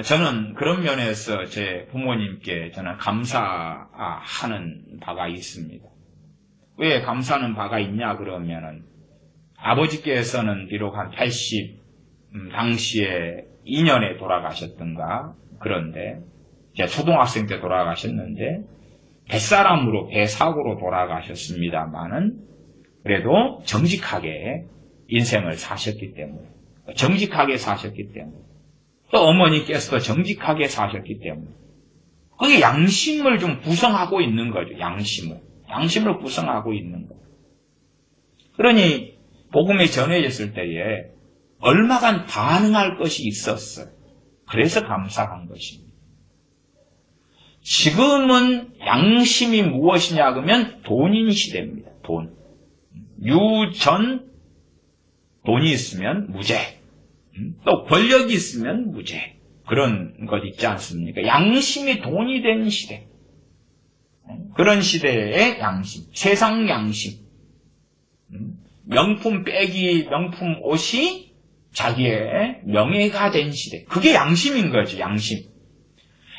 저는 그런 면에서 제 부모님께 저는 감사하는 바가 있습니다. 왜 감사하는 바가 있냐 그러면은 아버지께서는 비록 한 80 당시에 2년에 돌아가셨던가 그런데 제가 초등학생 때 돌아가셨는데 뱃사람으로 배사고로 돌아가셨습니다만은 그래도 정직하게 인생을 사셨기 때문에 정직하게 사셨기 때문에 또 어머니께서도 정직하게 사셨기 때문에 그게 양심을 좀 구성하고 있는 거죠. 양심을 구성하고 있는 거죠. 그러니 복음이 전해졌을 때에 얼마간 반응할 것이 있었어요. 그래서 감사한 것입니다. 지금은 양심이 무엇이냐 그러면 돈인 시대입니다. 돈. 유전 돈이 있으면 무죄. 또 권력이 있으면 무죄. 그런 것 있지 않습니까? 양심이 돈이 된 시대. 그런 시대의 양심. 세상 양심. 명품 백이 명품 옷이 자기의 명예가 된 시대. 그게 양심인 거죠.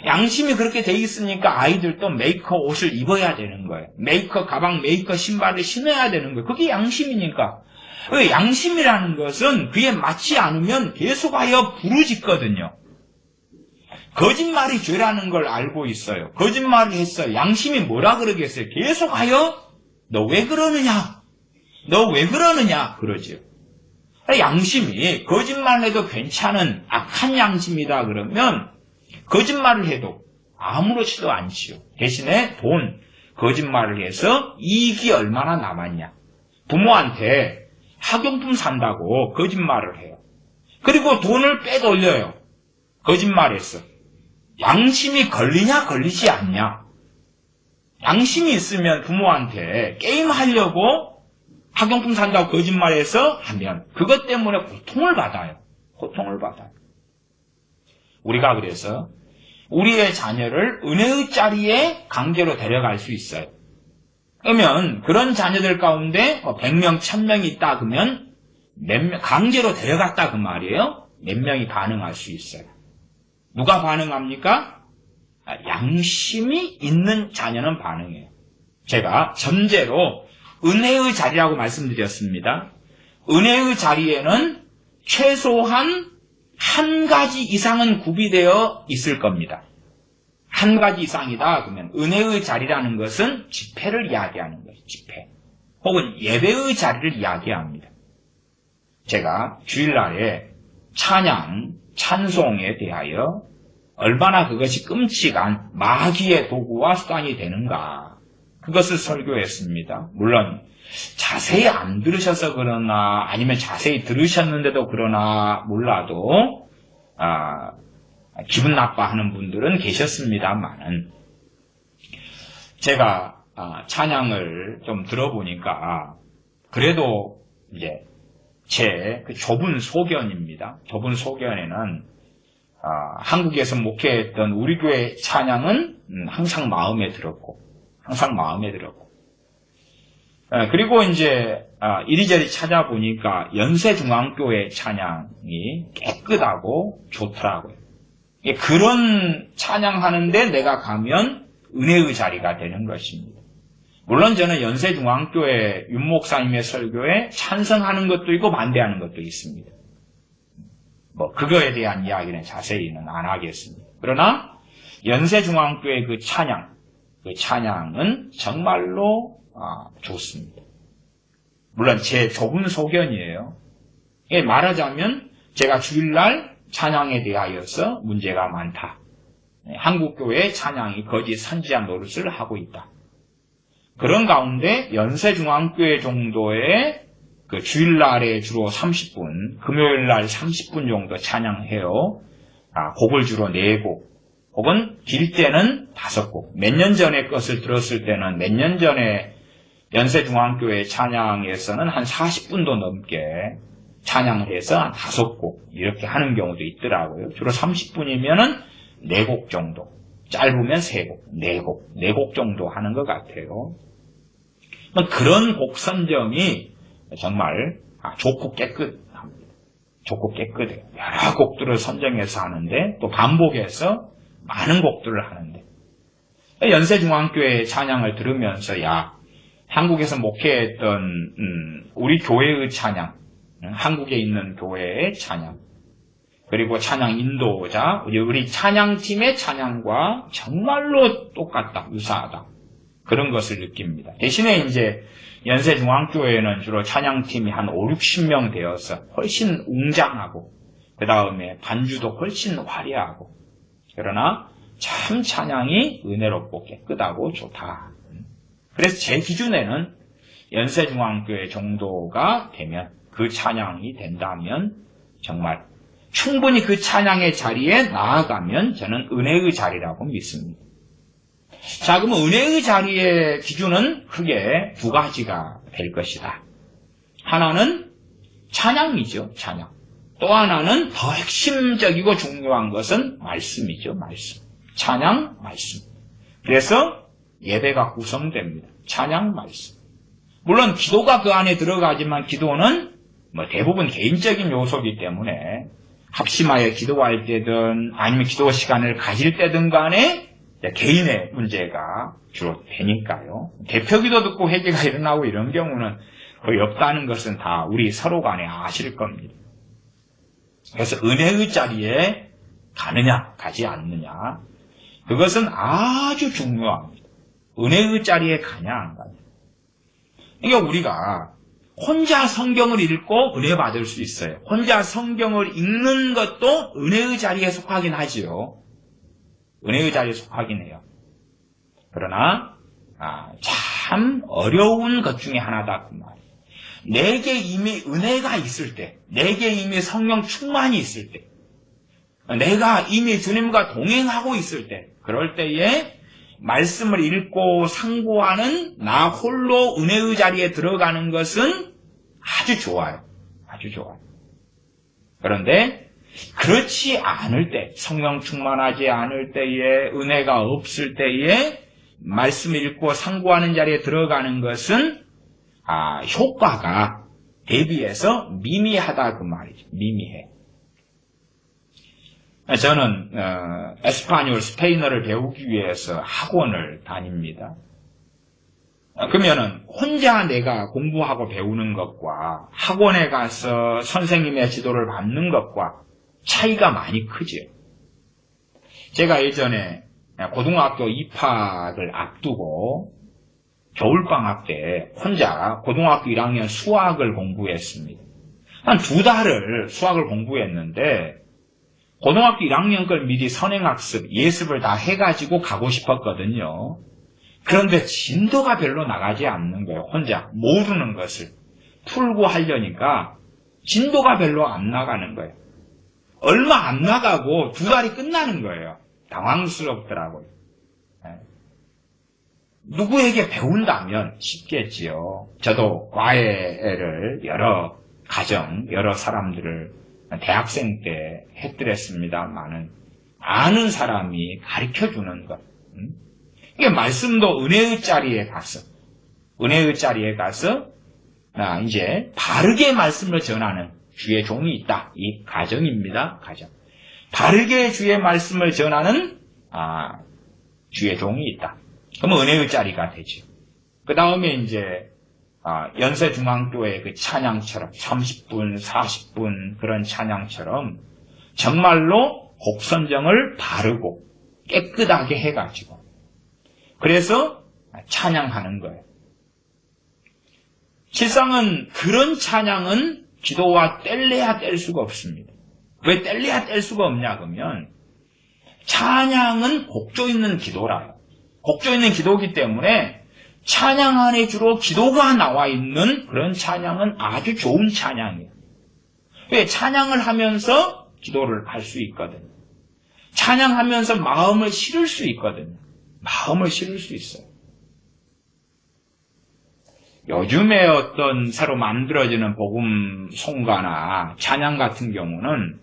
양심이 그렇게 돼 있으니까 아이들도 메이커 옷을 입어야 되는 거예요. 메이커 가방, 메이커 신발을 신어야 되는 거예요. 그게 양심이니까. 양심이라는 것은 그에 맞지 않으면 계속하여 부르짖거든요. 거짓말이 죄라는 걸 알고 있어요. 거짓말을 했어요. 양심이 뭐라 그러겠어요? 계속하여 너 왜 그러느냐? 너 왜 그러느냐? 그러죠. 양심이 거짓말해도 괜찮은 악한 양심이다 그러면 거짓말을 해도 아무렇지도 않지요. 대신에 거짓말을 해서 이익이 얼마나 남았냐. 부모한테 학용품 산다고 거짓말을 해요. 그리고 돈을 빼돌려요. 거짓말해서. 양심이 걸리냐 걸리지 않냐. 양심이 있으면 부모한테 게임하려고 학용품 산다고 거짓말해서 하면 그것 때문에 고통을 받아요. 우리가 그래서 우리의 자녀를 은혜의 자리에 강제로 데려갈 수 있어요. 그러면 그런 자녀들 가운데 100명, 1000명이 있다 그러면 강제로 데려갔다 그 말이에요. 몇 명이 반응할 수 있어요. 누가 반응합니까? 양심이 있는 자녀는 반응해요. 제가 전제로 은혜의 자리라고 말씀드렸습니다. 은혜의 자리에는 최소한 한 가지 이상은 구비되어 있을 겁니다. 한 가지 이상이다 그러면 은혜의 자리라는 것은 집회를 이야기하는 거예요. 집회. 혹은 예배의 자리를 이야기합니다. 제가 주일날에 찬송에 대하여 얼마나 그것이 끔찍한 마귀의 도구와 수단이 되는가 그것을 설교했습니다. 물론 자세히 안 들으셔서 그러나 아니면 자세히 들으셨는데도 그러나 몰라도 기분 나빠하는 분들은 계셨습니다만은 제가 찬양을 좀 들어보니까 그래도 이제 제 그 좁은 소견입니다. 좁은 소견에는 한국에서 목회했던 우리 교회 찬양은 항상 마음에 들었고 그리고 이제 이리저리 찾아보니까 연세중앙교회 찬양이 깨끗하고 좋더라고요. 그런 찬양하는데 내가 가면 은혜의 자리가 되는 것입니다. 물론 저는 연세중앙교회 윤목사님의 설교에 찬성하는 것도 있고 반대하는 것도 있습니다. 그거에 대한 이야기는 자세히는 안 하겠습니다. 그러나 연세중앙교회 그 찬양은 정말로 좋습니다. 물론 제 좁은 소견이에요. 말하자면 제가 주일날 찬양에 대하여서 문제가 많다. 한국교회의 찬양이 거짓 선지자 노릇을 하고 있다. 그런 가운데 연세중앙교회 정도의 그 주일날에 주로 30분, 금요일날 30분 정도 찬양해요. 곡을 주로 4곡, 혹은 길 때는 5곡. 몇 년 전에 것을 들었을 때는 몇 년 전에 연세중앙교회 찬양에서는 한 40분도 넘게 찬양을 해서 한 5곡 이렇게 하는 경우도 있더라고요. 주로 30분이면은 4곡 정도, 짧으면 3곡, 4곡 정도 하는 것 같아요. 그런 곡 선정이 정말 좋고 깨끗합니다. 좋고 깨끗해요. 여러 곡들을 선정해서 하는데 또 반복해서 많은 곡들을 하는데 연세중앙교회 찬양을 들으면서 야 한국에서 목회했던 우리 교회의 찬양, 한국에 있는 교회의 찬양, 그리고 찬양 인도자 우리 찬양팀의 찬양과 정말로 똑같다, 유사하다. 그런 것을 느낍니다. 대신에 이제 연세중앙교회는 주로 찬양팀이 한 5, 60명 되어서 훨씬 웅장하고 그 다음에 반주도 훨씬 화려하고 그러나 참 찬양이 은혜롭고 깨끗하고 좋다. 그래서 제 기준에는 연세중앙교회 정도가 되면 그 찬양이 된다면 정말 충분히 그 찬양의 자리에 나아가면 저는 은혜의 자리라고 믿습니다. 자, 그러면 은혜의 자리의 기준은 크게 두 가지가 될 것이다. 하나는 찬양이죠, 찬양. 또 하나는 더 핵심적이고 중요한 것은 말씀이죠, 말씀. 찬양, 말씀. 그래서 예배가 구성됩니다. 찬양, 말씀. 물론 기도가 그 안에 들어가지만 기도는 대부분 개인적인 요소이기 때문에 합심하여 기도할 때든 아니면 기도 시간을 가질 때든 간에 개인의 문제가 주로 되니까요. 대표기도 듣고 회개가 일어나고 이런 경우는 거의 없다는 것은 다 우리 서로 간에 아실 겁니다. 그래서 은혜의 자리에 가느냐 가지 않느냐 그것은 아주 중요합니다. 은혜의 자리에 가냐 안 가냐. 그러니까 우리가 혼자 성경을 읽고 은혜 받을 수 있어요. 혼자 성경을 읽는 것도 은혜의 자리에 속하긴 하지요. 은혜의 자리에 속하긴 해요. 그러나 참 어려운 것 중에 하나다 그 말이에요. 내게 이미 은혜가 있을 때, 내게 이미 성령 충만이 있을 때, 내가 이미 주님과 동행하고 있을 때, 그럴 때에 말씀을 읽고 상고하는 나 홀로 은혜의 자리에 들어가는 것은 아주 좋아요. 아주 좋아요. 그런데 그렇지 않을 때, 성령 충만하지 않을 때에, 은혜가 없을 때에 말씀을 읽고 상고하는 자리에 들어가는 것은 효과가 대비해서 미미하다 그 말이죠. 미미해. 저는 에스파뇰, 스페인어를 배우기 위해서 학원을 다닙니다. 그러면은 혼자 내가 공부하고 배우는 것과 학원에 가서 선생님의 지도를 받는 것과 차이가 많이 크죠. 제가 예전에 고등학교 입학을 앞두고 겨울방학 때 혼자 고등학교 1학년 수학을 공부했습니다. 한 2달을 수학을 공부했는데 고등학교 1학년 걸 미리 선행학습, 예습을 다 해가지고 가고 싶었거든요. 그런데 진도가 별로 나가지 않는 거예요. 혼자 모르는 것을 풀고 하려니까 진도가 별로 안 나가는 거예요. 얼마 안 나가고 2달이 끝나는 거예요. 당황스럽더라고요. 누구에게 배운다면 쉽겠지요. 저도 과외를 여러 가정, 여러 사람들을 대학생 때 했더랬습니다만은 아는 사람이 가르쳐주는 것. 이게 말씀도 은혜의 자리에 가서 이제 바르게 말씀을 전하는 주의 종이 있다. 이 가정입니다. 가정. 바르게 주의 말씀을 전하는 주의 종이 있다. 그러면 은혜의 자리가 되죠. 그 다음에 이제 연세중앙교회 그 찬양처럼 30분, 40분 그런 찬양처럼 정말로 곡 선정을 바르고 깨끗하게 해가지고 그래서 찬양하는 거예요. 실상은 그런 찬양은 기도와 뗄래야 뗄 수가 없습니다. 왜 뗄래야 뗄 수가 없냐 그러면 찬양은 곡조 있는 기도라요. 곡조 있는 기도이기 때문에 찬양 안에 주로 기도가 나와 있는 그런 찬양은 아주 좋은 찬양이에요. 왜? 찬양을 하면서 기도를 할 수 있거든요. 찬양하면서 마음을 실을 수 있거든요. 마음을 실을 수 있어요. 요즘에 어떤 새로 만들어지는 복음 송가나 찬양 같은 경우는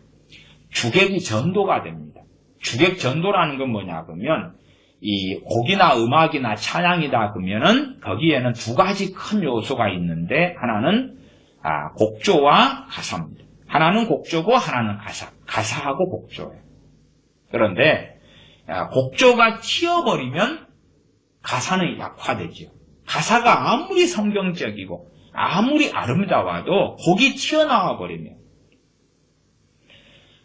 주객이 전도가 됩니다. 주객 전도라는 건 뭐냐 그러면 이 곡이나 음악이나 찬양이다 그러면은 거기에는 두 가지 큰 요소가 있는데 하나는 곡조와 가사입니다. 하나는 곡조고 하나는 가사. 가사하고 곡조예요. 그런데 곡조가 튀어버리면 가사는 약화되죠. 가사가 아무리 성경적이고 아무리 아름다워도 곡이 튀어나와 버리면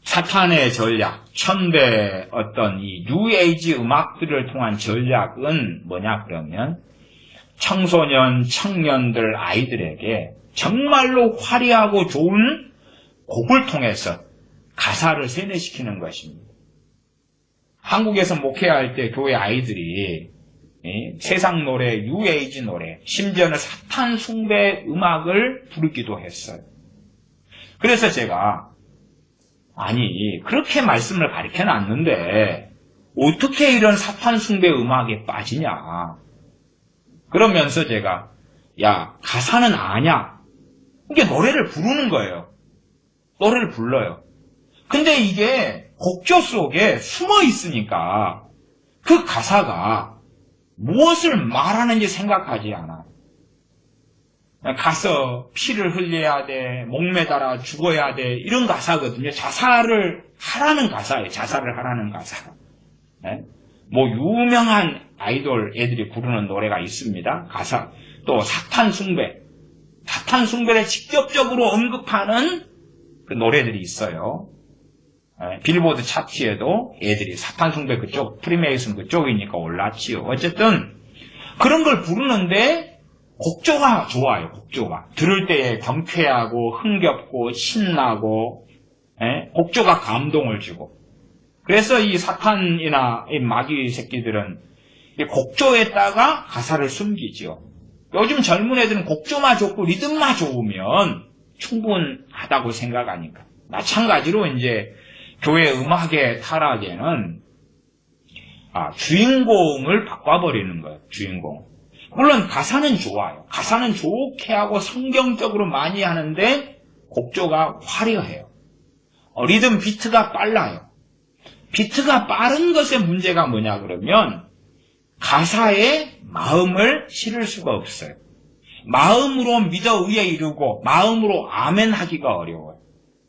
사탄의 전략, 천배 어떤 이 뉴에이지 음악들을 통한 전략은 뭐냐 그러면 청소년, 청년들, 아이들에게 정말로 화려하고 좋은 곡을 통해서 가사를 세뇌시키는 것입니다. 한국에서 목회할 때 교회 아이들이 세상 노래, 뉴에이지 노래, 심지어는 사탄 숭배 음악을 부르기도 했어요. 그래서 제가 아니 그렇게 말씀을 가르쳐놨는데 어떻게 이런 사탄 숭배 음악에 빠지냐. 그러면서 제가 야 가사는 아냐. 이게 노래를 부르는 거예요. 노래를 불러요. 근데 이게 곡조 속에 숨어 있으니까 그 가사가 무엇을 말하는지 생각하지 않아. 가서 피를 흘려야 돼, 목매달아 죽어야 돼, 이런 가사거든요. 자살을 하라는 가사예요. 자살을 하라는 가사. 네? 뭐 유명한 아이돌 애들이 부르는 노래가 있습니다. 가사. 또 사탄 숭배. 사탄 숭배를 직접적으로 언급하는 그 노래들이 있어요. 빌보드 차트에도 애들이 사탄 숭배 그쪽, 프리메이슨 그쪽이니까 올랐지요. 어쨌든 그런 걸 부르는데 곡조가 좋아요. 곡조가. 들을 때에 경쾌하고 흥겹고 신나고 곡조가 감동을 주고. 그래서 이 사탄이나 이 마귀 새끼들은 이 곡조에다가 가사를 숨기지요. 요즘 젊은 애들은 곡조만 좋고 리듬만 좋으면 충분하다고 생각하니까. 마찬가지로 이제 교회 음악의 타락에는 주인공을 바꿔버리는 거예요. 주인공. 물론 가사는 좋아요. 가사는 좋게 하고 성경적으로 많이 하는데 곡조가 화려해요. 리듬 비트가 빨라요. 비트가 빠른 것의 문제가 뭐냐 그러면 가사에 마음을 실을 수가 없어요. 마음으로 믿어 의에 이르고 마음으로 아멘 하기가 어려워요.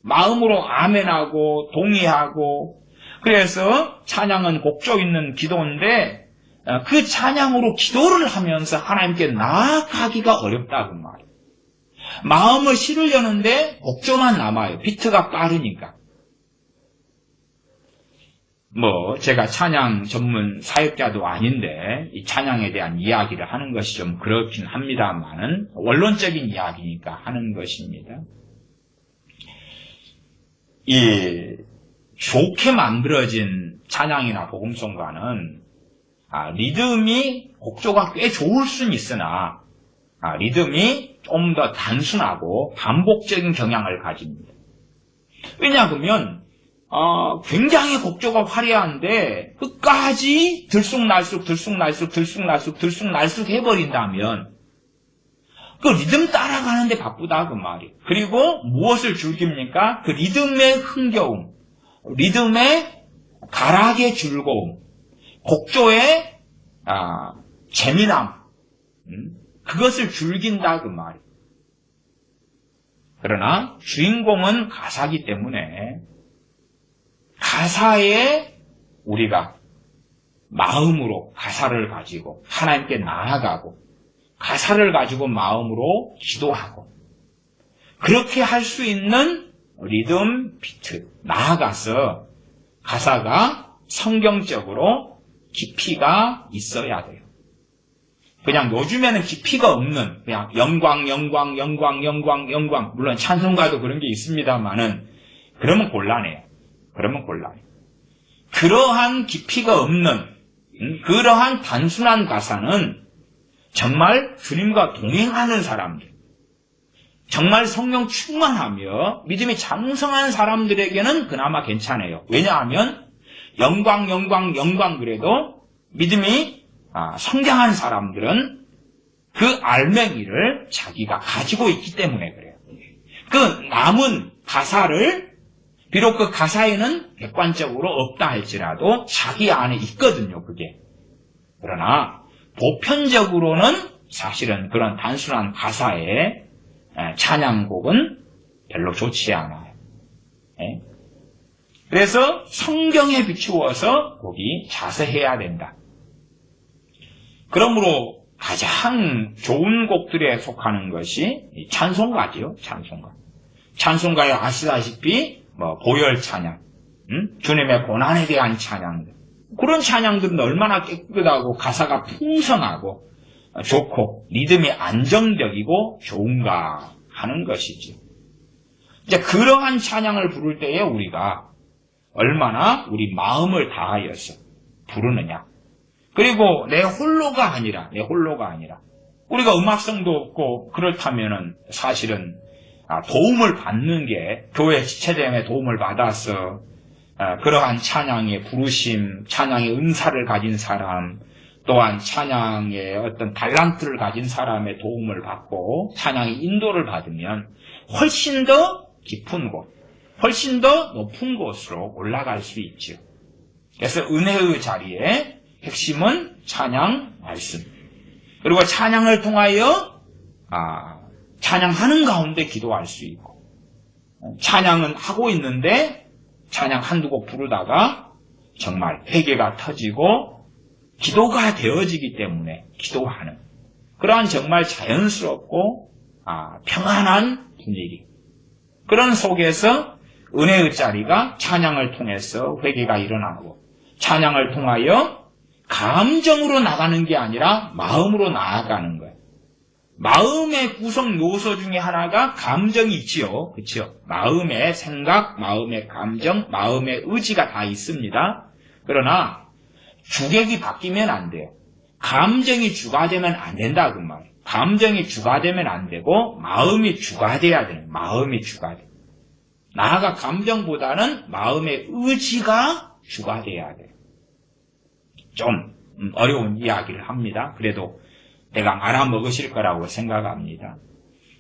마음으로 아멘하고 동의하고 그래서 찬양은 곡조 있는 기도인데 그 찬양으로 기도를 하면서 하나님께 나아가기가 어렵다고 말이에요. 마음을 실으려는데 곡조만 남아요. 비트가 빠르니까. 제가 찬양 전문 사역자도 아닌데 이 찬양에 대한 이야기를 하는 것이 좀 그렇긴 합니다만은 원론적인 이야기니까 하는 것입니다. 이 좋게 만들어진 찬양이나 복음송가는 리듬이 곡조가 꽤 좋을 수는 있으나 리듬이 좀 더 단순하고 반복적인 경향을 가집니다. 왜냐하면 굉장히 곡조가 화려한데 끝까지 들쑥날쑥 해버린다면 그 리듬 따라가는데 바쁘다 그 말이에요. 그리고 무엇을 즐깁니까? 그 리듬의 흥겨움, 리듬의 가락의 즐거움, 곡조의 재미남, 그것을 즐긴다 그 말이에요. 그러나 주인공은 가사기 때문에 가사에 우리가 마음으로 가사를 가지고 하나님께 나아가고 가사를 가지고 마음으로 기도하고 그렇게 할 수 있는 리듬, 비트, 나아가서 가사가 성경적으로 깊이가 있어야 돼요. 그냥 요즘에는 깊이가 없는 그냥 영광 물론 찬송가도 그런 게 있습니다만은 그러면 곤란해요. 그러한 깊이가 없는 그러한 단순한 가사는 정말 주님과 동행하는 사람들, 정말 성령 충만하며 믿음이 장성한 사람들에게는 그나마 괜찮아요. 왜냐하면 영광 그래도 믿음이 성장한 사람들은 그 알맹이를 자기가 가지고 있기 때문에 그래요. 그 남은 가사를 비록 그 가사에는 객관적으로 없다 할지라도 자기 안에 있거든요, 그게. 그러나 보편적으로는 사실은 그런 단순한 가사의 찬양곡은 별로 좋지 않아요. 그래서 성경에 비추어서 거기 자세해야 된다. 그러므로 가장 좋은 곡들에 속하는 것이 찬송가지요. 찬송가에 아시다시피 보혈 찬양, 주님의 고난에 대한 찬양들, 그런 찬양들은 얼마나 깨끗하고 가사가 풍성하고 좋고 리듬이 안정적이고 좋은가 하는 것이지. 이제 그러한 찬양을 부를 때에 우리가 얼마나 우리 마음을 다하여서 부르느냐. 그리고 내 홀로가 아니라 우리가 음악성도 없고 그렇다면은 사실은 도움을 받는 게 교회 지체장의 도움을 받아서 그러한 찬양의 부르심, 찬양의 은사를 가진 사람, 또한 찬양의 어떤 달란트를 가진 사람의 도움을 받고 찬양의 인도를 받으면 훨씬 더 깊은 곳, 훨씬 더 높은 곳으로 올라갈 수 있죠. 그래서 은혜의 자리에 핵심은 찬양 말씀. 그리고 찬양을 통하여 찬양하는 가운데 기도할 수 있고, 찬양은 하고 있는데 찬양 한두 곡 부르다가 정말 회개가 터지고 기도가 되어지기 때문에 기도하는 그러한 정말 자연스럽고 평안한 분위기, 그런 속에서 은혜의 자리가 찬양을 통해서 회개가 일어나고, 찬양을 통하여 감정으로 나가는 게 아니라 마음으로 나아가는 거예요. 마음의 구성 요소 중에 하나가 감정이 있지요. 그렇죠? 마음의 생각, 마음의 감정, 마음의 의지가 다 있습니다. 그러나 주객이 바뀌면 안 돼요. 감정이 주가 되면 안 된다 그 말이에요. 감정이 주가 되면 안 되고 마음이 주가 돼야 돼요. 마음이 주가 돼요. 나아가 감정보다는 마음의 의지가 주가 돼야 돼요. 좀 어려운 이야기를 합니다. 그래도 내가 알아먹으실 거라고 생각합니다.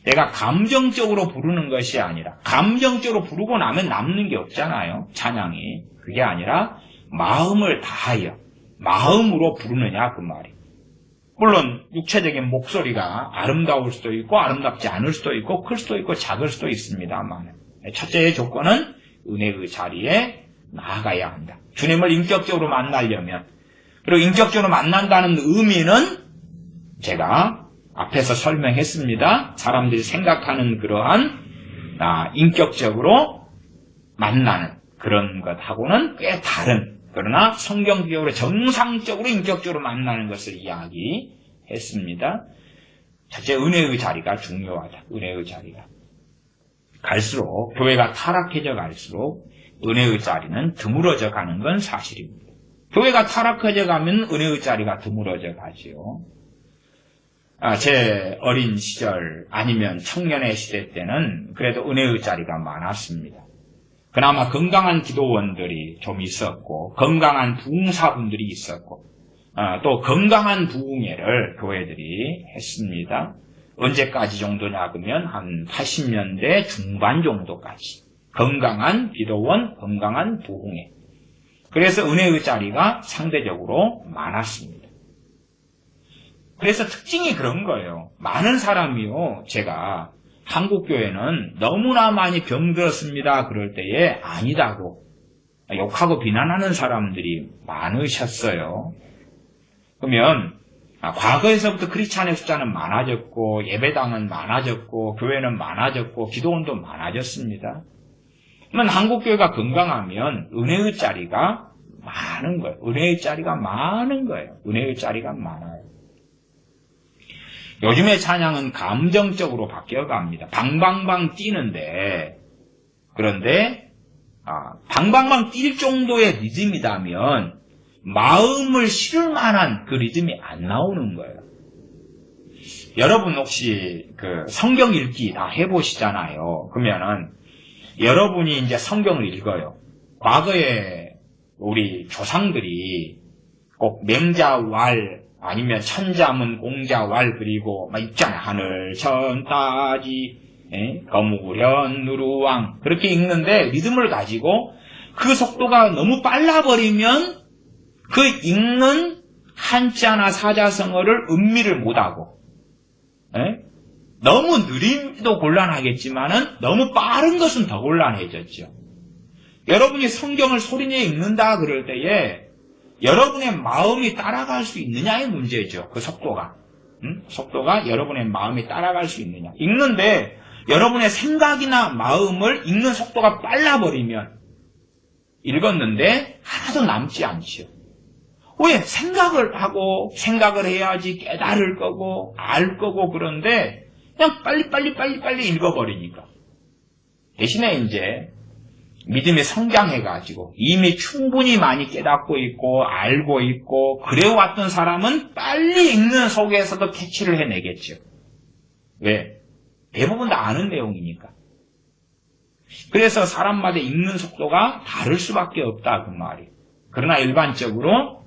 내가 감정적으로 부르는 것이 아니라, 감정적으로 부르고 나면 남는 게 없잖아요. 찬양이. 그게 아니라 마음을 다하여 마음으로 부르느냐 그 말이. 물론 육체적인 목소리가 아름다울 수도 있고 아름답지 않을 수도 있고 클 수도 있고 작을 수도 있습니다만, 첫째의 조건은 은혜의 자리에 나아가야 한다. 주님을 인격적으로 만나려면, 그리고 인격적으로 만난다는 의미는 제가 앞에서 설명했습니다. 사람들이 생각하는 그러한 인격적으로 만나는 그런 것하고는 꽤 다른, 그러나 성경적으로 정상적으로 인격적으로 만나는 것을 이야기했습니다. 첫째, 은혜의 자리가 중요하다. 은혜의 자리가. 갈수록, 교회가 타락해져 갈수록 은혜의 자리는 드물어져 가는 건 사실입니다. 교회가 타락해져 가면 은혜의 자리가 드물어져 가지요. 제 어린 시절 아니면 청년의 시대 때는 그래도 은혜의 자리가 많았습니다. 그나마 건강한 기도원들이 좀 있었고, 건강한 부흥사분들이 있었고, 또 건강한 부흥회를 교회들이 했습니다. 언제까지 정도냐 그러면 한 80년대 중반 정도까지 건강한 기도원, 건강한 부흥회. 그래서 은혜의 자리가 상대적으로 많았습니다. 그래서 특징이 그런 거예요. 많은 사람이요, 제가 한국교회는 너무나 많이 병들었습니다 그럴 때에 아니다고 욕하고 비난하는 사람들이 많으셨어요. 그러면 과거에서부터 크리스찬의 숫자는 많아졌고, 예배당은 많아졌고, 교회는 많아졌고, 기도원도 많아졌습니다. 그러면 한국교회가 건강하면 은혜의 자리가 많은 거예요. 은혜의 자리가 많은 거예요. 은혜의 자리가 많아요. 요즘의 찬양은 감정적으로 바뀌어갑니다. 방방방 뛰는데, 그런데 방방방 뛸 정도의 리듬이라면 마음을 실을 만한 그 리듬이 안 나오는 거예요. 여러분 혹시 그 성경 읽기 다 해보시잖아요. 그러면은 여러분이 이제 성경을 읽어요. 과거에 우리 조상들이 꼭 맹자왈 아니면 천자문 공자왈 그리고 막 있잖아요. 하늘 천 따지 거무련 누루왕 그렇게 읽는데 리듬을 가지고 그 속도가 너무 빨라버리면 그 읽는 한자나 사자성어를 음미를 못하고, 너무 느림도 곤란하겠지만은 너무 빠른 것은 더 곤란해졌죠. 여러분이 성경을 소리내어 읽는다 그럴 때에 여러분의 마음이 따라갈 수 있느냐의 문제죠. 그 속도가. 속도가 여러분의 마음이 따라갈 수 있느냐. 읽는데 여러분의 생각이나 마음을 읽는 속도가 빨라버리면 읽었는데 하나도 남지 않죠. 왜? 생각을 하고 생각을 해야지 깨달을 거고 알 거고 그런데 그냥 빨리 읽어버리니까. 대신에 이제 믿음이 성장해가지고 이미 충분히 많이 깨닫고 있고 알고 있고 그래왔던 사람은 빨리 읽는 속에서도 캐치를 해내겠죠. 왜? 대부분 다 아는 내용이니까. 그래서 사람마다 읽는 속도가 다를 수밖에 없다 그 말이에요. 그러나 일반적으로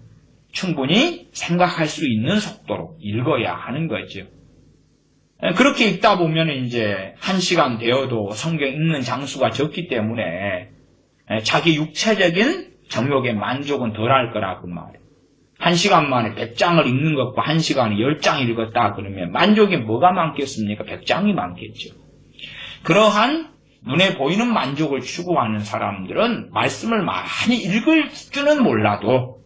충분히 생각할 수 있는 속도로 읽어야 하는 거죠. 그렇게 읽다 보면 이제 1시간 되어도 성경 읽는 장수가 적기 때문에 자기 육체적인 정욕의 만족은 덜할 거라 그 말이에요. 1시간 만에 100장을 읽는 것과 1시간에 10장 읽었다 그러면 만족이 뭐가 많겠습니까? 100장이 많겠죠. 그러한 눈에 보이는 만족을 추구하는 사람들은 말씀을 많이 읽을 줄은 몰라도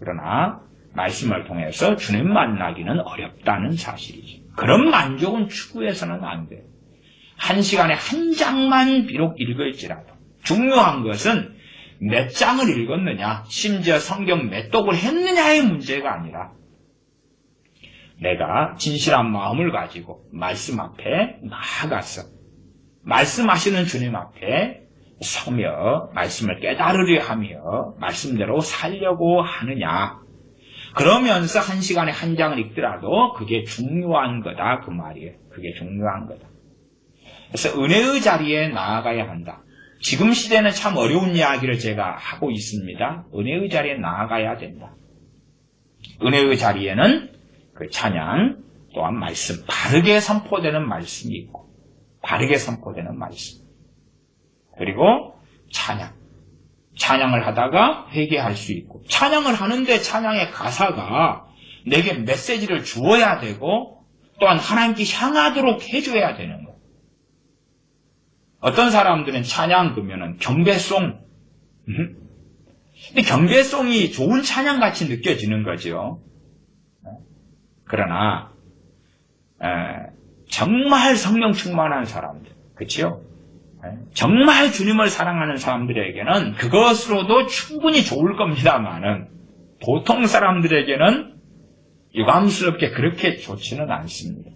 그러나 말씀을 통해서 주님 만나기는 어렵다는 사실이죠. 그런 만족은 추구해서는 안 돼요. 1시간에 1장만 비록 읽을지라도 중요한 것은 몇 장을 읽었느냐, 심지어 성경 몇 독을 했느냐의 문제가 아니라 내가 진실한 마음을 가지고 말씀 앞에 나아가서 말씀하시는 주님 앞에 서며 말씀을 깨달으려 하며 말씀대로 살려고 하느냐. 그러면서 1시간에 1장을 읽더라도 그게 중요한 거다 그 말이에요. 그게 중요한 거다. 그래서 은혜의 자리에 나아가야 한다. 지금 시대는 참 어려운 이야기를 제가 하고 있습니다. 은혜의 자리에 나아가야 된다. 은혜의 자리에는 그 찬양 또한 말씀, 바르게 선포되는 말씀이 있고 바르게 선포되는 말씀 그리고 찬양을 하다가 회개할 수 있고 찬양을 하는데 찬양의 가사가 내게 메시지를 주어야 되고 또한 하나님께 향하도록 해줘야 되는 거예요. 어떤 사람들은 찬양 그러면은 경배송 근데 경배송이 좋은 찬양같이 느껴지는 거죠. 그러나 정말 성령 충만한 사람들 그렇죠? 정말 주님을 사랑하는 사람들에게는 그것으로도 충분히 좋을 겁니다만은 보통 사람들에게는 유감스럽게 그렇게 좋지는 않습니다.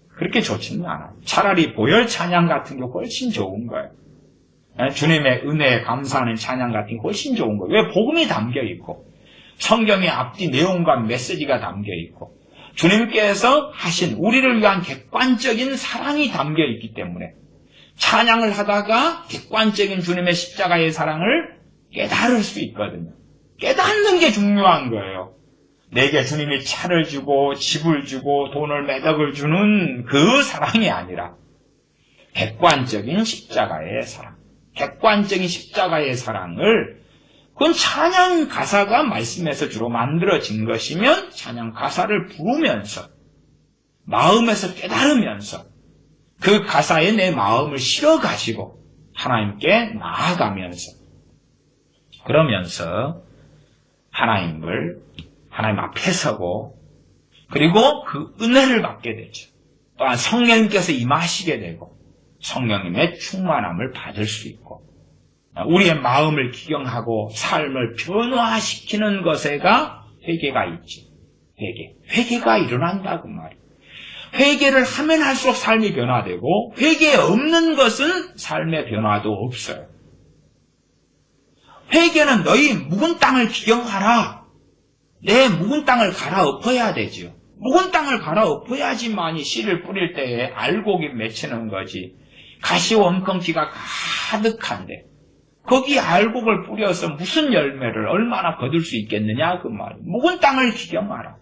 그렇게 좋지는 않아요. 차라리 보혈 찬양 같은 게 훨씬 좋은 거예요. 주님의 은혜에 감사하는 찬양 같은 게 훨씬 좋은 거예요. 왜? 복음이 담겨 있고 성경의 앞뒤 내용과 메시지가 담겨 있고 주님께서 하신 우리를 위한 객관적인 사랑이 담겨 있기 때문에 찬양을 하다가 객관적인 주님의 십자가의 사랑을 깨달을 수 있거든요. 깨닫는 게 중요한 거예요. 내게 주님이 차를 주고 집을 주고 돈을 매덕을 주는 그 사랑이 아니라 객관적인 십자가의 사랑. 객관적인 십자가의 사랑을 그건 찬양 가사가 말씀에서 주로 만들어진 것이면 찬양 가사를 부르면서 마음에서 깨달으면서 그 가사에 내 마음을 실어가지고 하나님께 나아가면서 그러면서 하나님 앞에 서고 그리고 그 은혜를 받게 되죠. 또한 성령님께서 임하시게 되고 성령님의 충만함을 받을 수 있고 우리의 마음을 기경하고 삶을 변화시키는 것에가 회개가 있지. 회개가 일어난다고 말이에요. 회개를 하면 할수록 삶이 변화되고 회개 없는 것은 삶의 변화도 없어요. 회개는 너희 묵은 땅을 기경하라. 내 묵은 땅을 갈아엎어야 되죠. 묵은 땅을 갈아엎어야지만이 씨를 뿌릴 때에 알곡이 맺히는 거지. 가시원컹지가 가득한데 거기 알곡을 뿌려서 무슨 열매를 얼마나 거둘 수 있겠느냐 그 말이에요. 묵은 땅을 기경하라.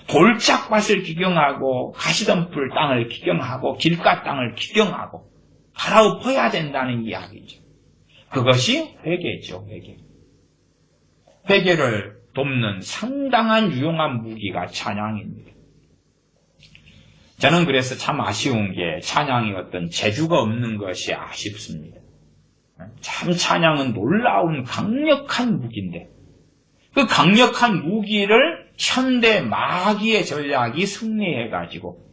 돌짝밭을 기경하고 가시덤불 땅을 기경하고 길가 땅을 기경하고 갈아엎어야 된다는 이야기죠. 그것이 회개죠. 회개를 돕는 상당한 유용한 무기가 찬양입니다. 저는 그래서 참 아쉬운 게 찬양이 어떤 재주가 없는 것이 아쉽습니다. 참 찬양은 놀라운 강력한 무기인데 그 강력한 무기를 현대 마귀의 전략이 승리해가지고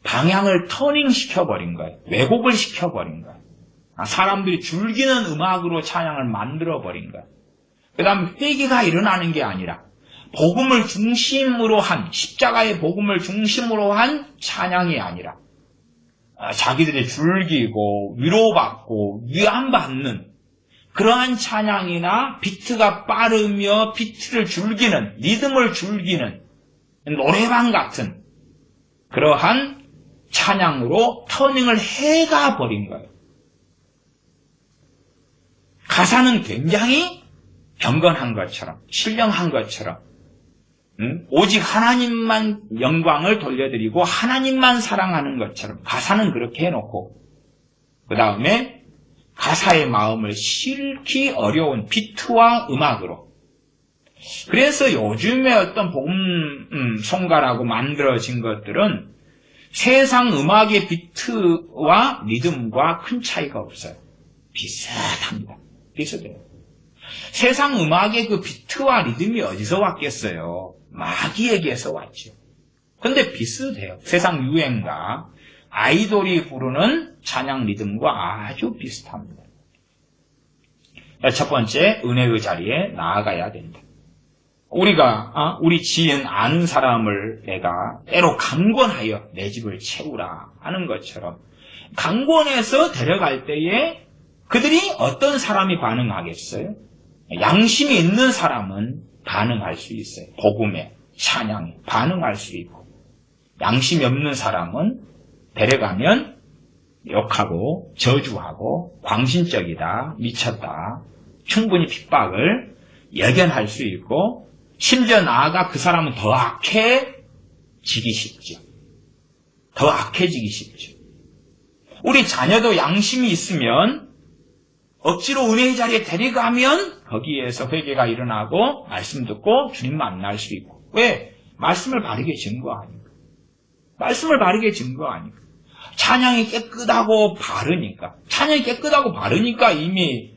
방향을 터닝시켜버린 거예요. 왜곡을 시켜버린 거예요. 사람들이 즐기는 음악으로 찬양을 만들어버린 거예요. 그 다음에 회개가 일어나는 게 아니라 복음을 중심으로 한, 십자가의 복음을 중심으로 한 찬양이 아니라 자기들이 즐기고 위로받고 위안받는 그러한 찬양이나 비트가 빠르며 비트를 즐기는, 리듬을 즐기는 노래방 같은 그러한 찬양으로 터닝을 해가 버린 거예요. 가사는 굉장히 경건한 것처럼, 신령한 것처럼, 오직 하나님만 영광을 돌려드리고 하나님만 사랑하는 것처럼 가사는 그렇게 해놓고 그 다음에 가사의 마음을 실기 어려운 비트와 음악으로 그래서 요즘에 어떤 복음송가라고 만들어진 것들은 세상 음악의 비트와 리듬과 큰 차이가 없어요. 비슷합니다. 비슷해요. 세상 음악의 그 비트와 리듬이 어디서 왔겠어요? 마귀에게서 왔죠. 근데 비슷해요. 세상 유행가, 아이돌이 부르는 찬양 리듬과 아주 비슷합니다. 첫 번째, 은혜의 자리에 나아가야 된다. 우리 지인 아는 사람을 내가 때로 강권하여 내 집을 채우라 하는 것처럼 강권해서 데려갈 때에 그들이 어떤 사람이 반응하겠어요? 양심이 있는 사람은 반응할 수 있어요. 복음에, 찬양에 반응할 수 있고 양심이 없는 사람은 데려가면 욕하고 저주하고 광신적이다, 미쳤다, 충분히 핍박을 예견할 수 있고 심지어 나아가 그 사람은 더 악해지기 쉽죠. 더 악해지기 쉽죠. 우리 자녀도 양심이 있으면 억지로 은혜의 자리에 데려가면 거기에서 회개가 일어나고 말씀 듣고 주님 만날 수 있고 왜? 말씀을 바르게 증거하니까. 말씀을 바르게 증거하니까. 찬양이 깨끗하고 바르니까. 찬양이 깨끗하고 바르니까 이미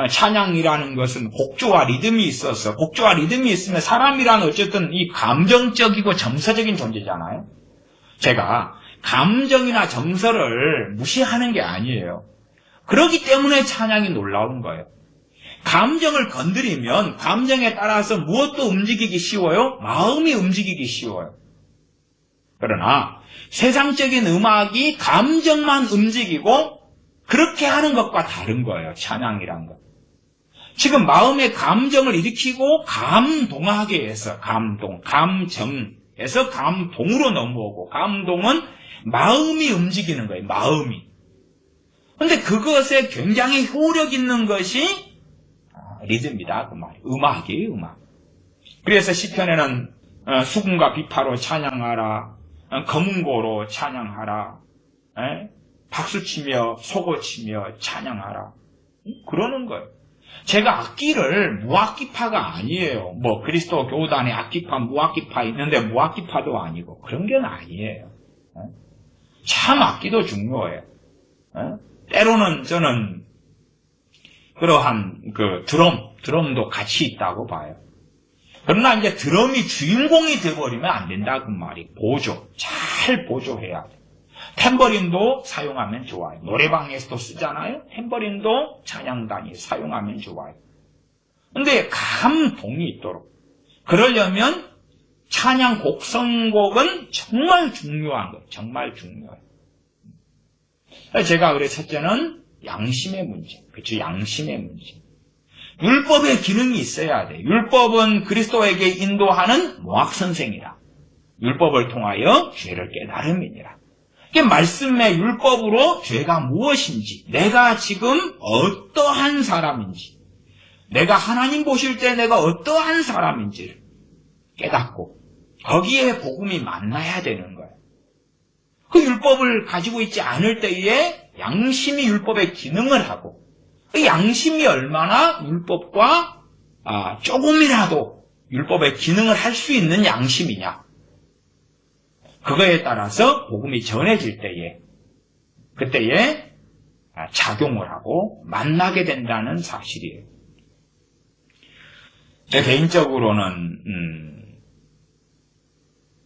찬양이라는 것은 곡조와 리듬이 있어서 곡조와 리듬이 있으면 사람이란 어쨌든 이 감정적이고 정서적인 존재잖아요. 제가 감정이나 정서를 무시하는 게 아니에요. 그렇기 때문에 찬양이 놀라운 거예요. 감정을 건드리면 감정에 따라서 무엇도 움직이기 쉬워요? 마음이 움직이기 쉬워요. 그러나 세상적인 음악이 감정만 움직이고 그렇게 하는 것과 다른 거예요. 찬양이란 것. 지금 마음의 감정을 일으키고 감동하게 해서 감정에서 감동으로 넘어오고 감동은 마음이 움직이는 거예요. 마음이. 근데 그것에 굉장히 효력 있는 것이 리듬이다 그 말이에요. 음악이에요. 음악. 그래서 시편에는 수금과 비파로 찬양하라, 검은고로 찬양하라, 박수치며 소고치며 찬양하라 그러는 거예요. 제가 악기를 무악기파가 아니에요. 뭐 그리스도 교단에 악기파 무악기파 있는데 무악기파도 아니고 그런 게 아니에요. 참 악기도 중요해요. 때로는 저는 그러한 그 드럼도 같이 있다고 봐요. 그러나 이제 드럼이 주인공이 되어버리면 안 된다 그 말이. 잘 보조해야 돼. 탬버린도 사용하면 좋아요. 노래방에서도 쓰잖아요. 탬버린도 찬양단이 사용하면 좋아요. 근데 감동이 있도록 그러려면 찬양 곡 선곡은 정말 중요한 거예요. 정말 중요해요. 제가 그래 첫째는 양심의 문제. 그렇죠. 양심의 문제. 율법의 기능이 있어야 돼. 율법은 그리스도에게 인도하는 모학선생이라. 율법을 통하여 죄를 깨달음이니라. 이게 말씀의 율법으로 죄가 무엇인지, 내가 지금 어떠한 사람인지, 내가 하나님 보실 때 내가 어떠한 사람인지를 깨닫고 거기에 복음이 만나야 되는 거예요. 그 율법을 가지고 있지 않을 때에 양심이 율법의 기능을 하고 그 양심이 얼마나 율법과 조금이라도 율법의 기능을 할 수 있는 양심이냐. 그거에 따라서 복음이 전해질 때에 그때에 작용을 하고 만나게 된다는 사실이에요. 제 개인적으로는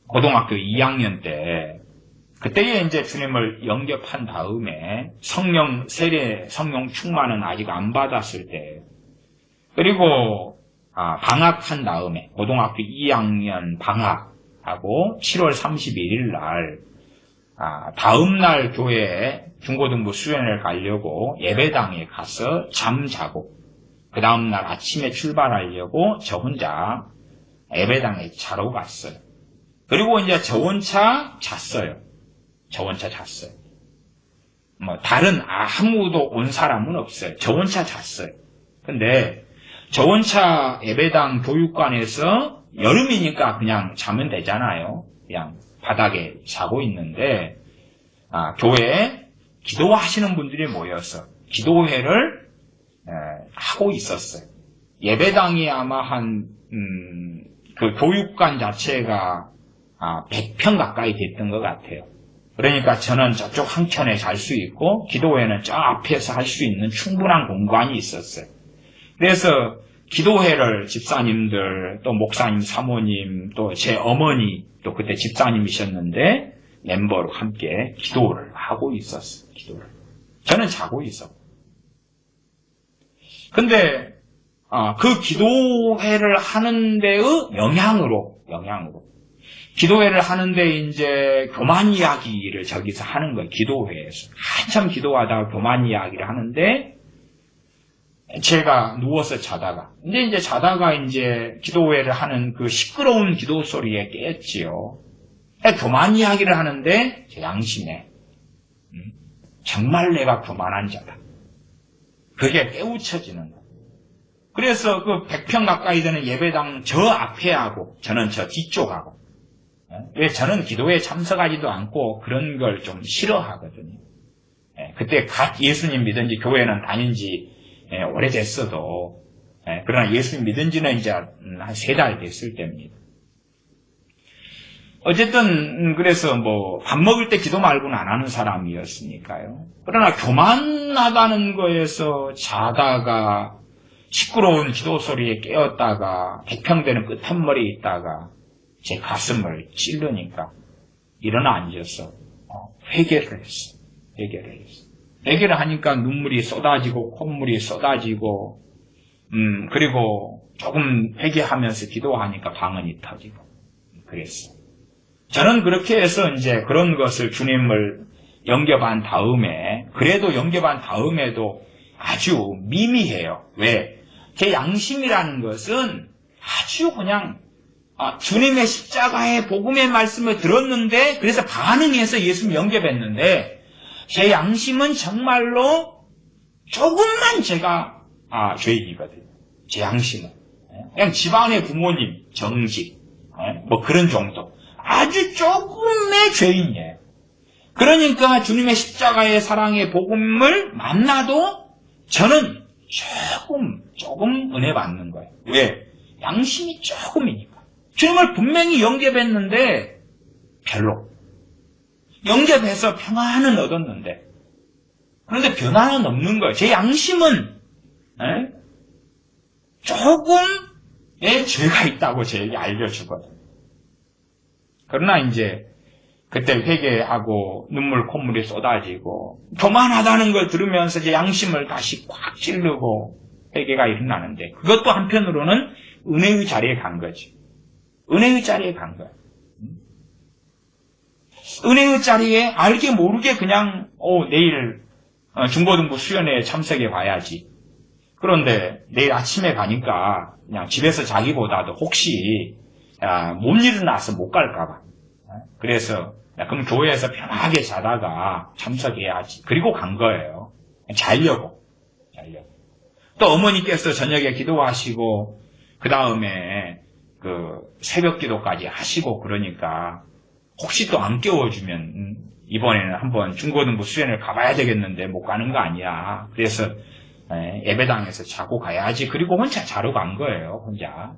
고등학교 2학년 때 그때에 이제 주님을 영접한 다음에 성령 세례, 성령 충만은 아직 안 받았을 때, 그리고 방학한 다음에 고등학교 2학년 방학하고 7월 31일 날 다음 날 교회에 중고등부 수련회를 가려고 예배당에 가서 잠자고 그 다음 날 아침에 출발하려고 저 혼자 예배당에 자러 갔어요. 그리고 이제 저 혼자 잤어요. 저 혼자 잤어요. 다른 아무도 온 사람은 없어요. 저 혼자 잤어요. 근데 저 혼자 예배당 교육관에서 여름이니까 그냥 자면 되잖아요. 그냥 바닥에 자고 있는데 교회에 기도하시는 분들이 모여서 기도회를 하고 있었어요. 예배당이 아마 그 교육관 자체가 100평 가까이 됐던 것 같아요. 그러니까 저는 저쪽 한켠에 잘 수 있고 기도회는 저 앞에서 할 수 있는 충분한 공간이 있었어요. 그래서 기도회를 집사님들, 또 목사님, 사모님, 또 제 어머니, 또 그때 집사님이셨는데 멤버로 함께 기도를 하고 있었어요. 기도를. 저는 자고 있었고. 근데 그 기도회를 하는 데의 영향으로 기도회를 하는데 이제 교만 이야기를 저기서 하는 거예요. 기도회에서. 한참 기도하다가 교만 이야기를 하는데 제가 누워서 자다가 이제 자다가 이제 기도회를 하는 그 시끄러운 기도 소리에 깼지요. 교만 이야기를 하는데 제 양심에 정말 내가 교만한 자다. 그게 깨우쳐지는 거예요. 그래서 그 100평 가까이 되는 예배당 저 앞에 하고 저는 저 뒤쪽하고, 왜 저는 기도회에 참석하지도 않고 그런 걸 좀 싫어하거든요. 그때 갓 예수님 믿은지 교회는 다닌 지 오래됐어도, 그러나 예수님 믿은 지는 이제 한 3달 됐을 때입니다. 어쨌든 그래서 밥 먹을 때 기도 말고는 안 하는 사람이었으니까요. 그러나 교만하다는 거에서 자다가 시끄러운 기도 소리에 깨었다가 100평 되는 끝한머리에 있다가 제 가슴을 찌르니까 일어나 앉아서 회개를 했어. 회개를 하니까 눈물이 쏟아지고 콧물이 쏟아지고 그리고 조금 회개하면서 기도하니까 방언이 터지고 그랬어. 저는 그렇게 해서 이제 그런 것을 주님을 영접한 다음에, 그래도 영접한 다음에도 아주 미미해요. 왜? 제 양심이라는 것은 아주 그냥 주님의 십자가의 복음의 말씀을 들었는데, 그래서 반응해서 예수님 영접했는데, 제 양심은 정말로 조금만 제가 죄인이거든요. 제 양심은 그냥 집안의 부모님 정직 그런 정도, 아주 조금의 죄인이에요. 그러니까 주님의 십자가의 사랑의 복음을 만나도 저는 조금 은혜 받는 거예요. 왜? 양심이 조금이니까. 주님을 분명히 영접했는데 별로. 영접해서 평안은 얻었는데, 그런데 변화는 없는 거예요. 제 양심은 조금의 죄가 있다고 저에게 알려주거든요. 그러나 이제 그때 회개하고 눈물 콧물이 쏟아지고 교만하다는 걸 들으면서 제 양심을 다시 꽉 찌르고 회개가 일어나는데, 그것도 한편으로는 은혜의 자리에 간 거지. 은혜의 자리에 간 거야. 은혜의 자리에 알게 모르게 그냥 내일 중고등부 수련회에 참석해 봐야지. 그런데 내일 아침에 가니까 그냥 집에서 자기보다도 혹시 못 일어나서 못 갈까봐. 그래서 그럼 교회에서 편하게 자다가 참석해야지. 그리고 간 거예요. 자려고. 또 어머니께서 저녁에 기도하시고 그 다음에 그 새벽 기도까지 하시고 그러니까 혹시 또 안 깨워주면 이번에는 한번 중고등부 수련을 가봐야 되겠는데 못 가는 거 아니야. 그래서 예배당에서 자고 가야지. 그리고 혼자 자러 간 거예요. 혼자.